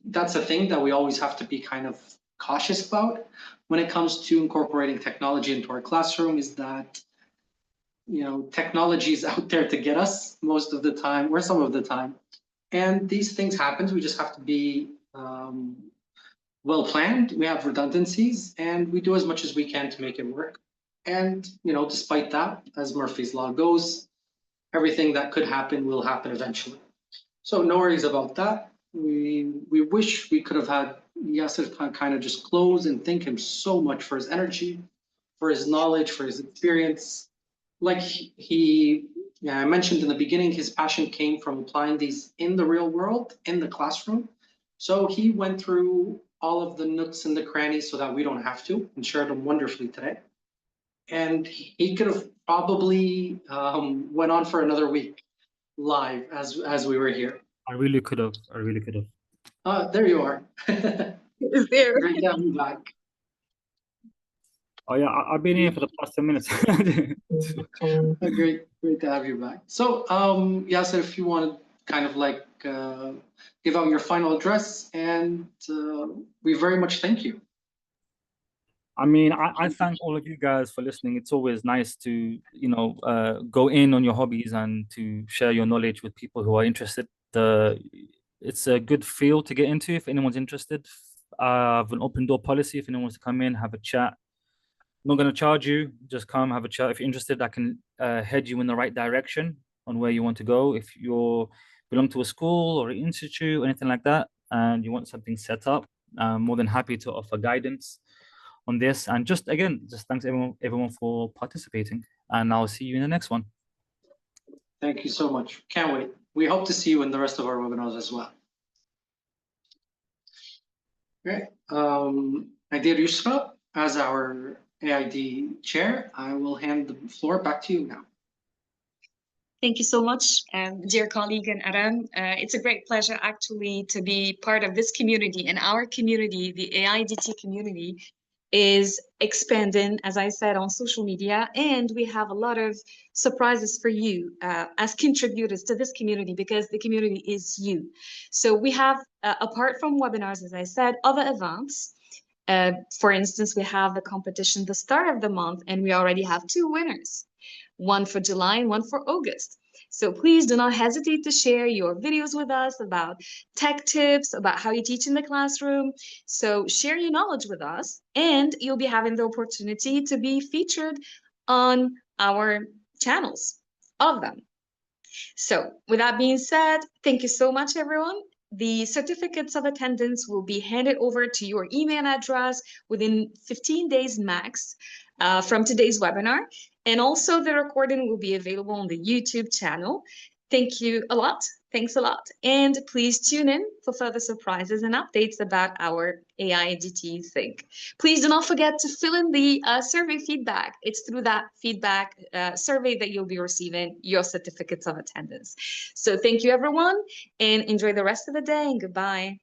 that's a thing that we always have to be kind of cautious about when it comes to incorporating technology into our classroom, is that, you know, technology is out there to get us most of the time or some of the time. And these things happen. We just have to be well planned. We have redundancies, and we do as much as we can to make it work. And, you know, despite that, as Murphy's Law goes, everything that could happen will happen eventually. So no worries about that. We wish we could have had Yasser kind of just close and thank him so much for his energy, for his knowledge, for his experience. Like I mentioned in the beginning, his passion came from applying these in the real world, in the classroom. So he went through all of the nooks and the crannies so that we don't have to, and shared them wonderfully today. And he could have probably went on for another week live as we were here. I really could have. There you are. Is there? Great to have you back. Oh yeah, I've been here for the past 10 minutes. Great to have you back. So Yasser, if you want to kind of like give out your final address, and we very much thank you. I mean, I thank all of you guys for listening. It's always nice to, you know, go in on your hobbies and to share your knowledge with people who are interested. It's a good field to get into if anyone's interested. I have an open door policy. If anyone wants to come in, have a chat. I'm not going to charge you. Just come, have a chat. If you're interested, I can head you in the right direction on where you want to go. If you belong to a school or an institute or anything like that, and you want something set up, I'm more than happy to offer guidance on this. And just again, just thanks everyone for participating, and I'll see you in the next one. Thank you so much. Can't wait. We hope to see you in the rest of our webinars as well. Great. Nadir Yusra, as our AID chair, I will hand the floor back to you now. Thank you so much, dear colleague and Aram. It's a great pleasure actually to be part of this community. And our community, the AIDT community, is expanding, as I said, on social media. And we have a lot of surprises for you as contributors to this community, because the community is you. So we have, apart from webinars, as I said, other events. For instance, we have the competition the start of the month, and we already have 2 winners. One for July and one for August. So please do not hesitate to share your videos with us about tech tips, about how you teach in the classroom. So share your knowledge with us, and you'll be having the opportunity to be featured on our channels, all of them. So with that being said, thank you so much, everyone. The certificates of attendance will be handed over to your email address within 15 days max from today's webinar. And also the recording will be available on the YouTube channel. Thank you a lot. Thanks a lot. And please tune in for further surprises and updates about our AIDT Think. Please do not forget to fill in the survey feedback. It's through that feedback survey that you'll be receiving your certificates of attendance. So thank you, everyone, and enjoy the rest of the day, and goodbye.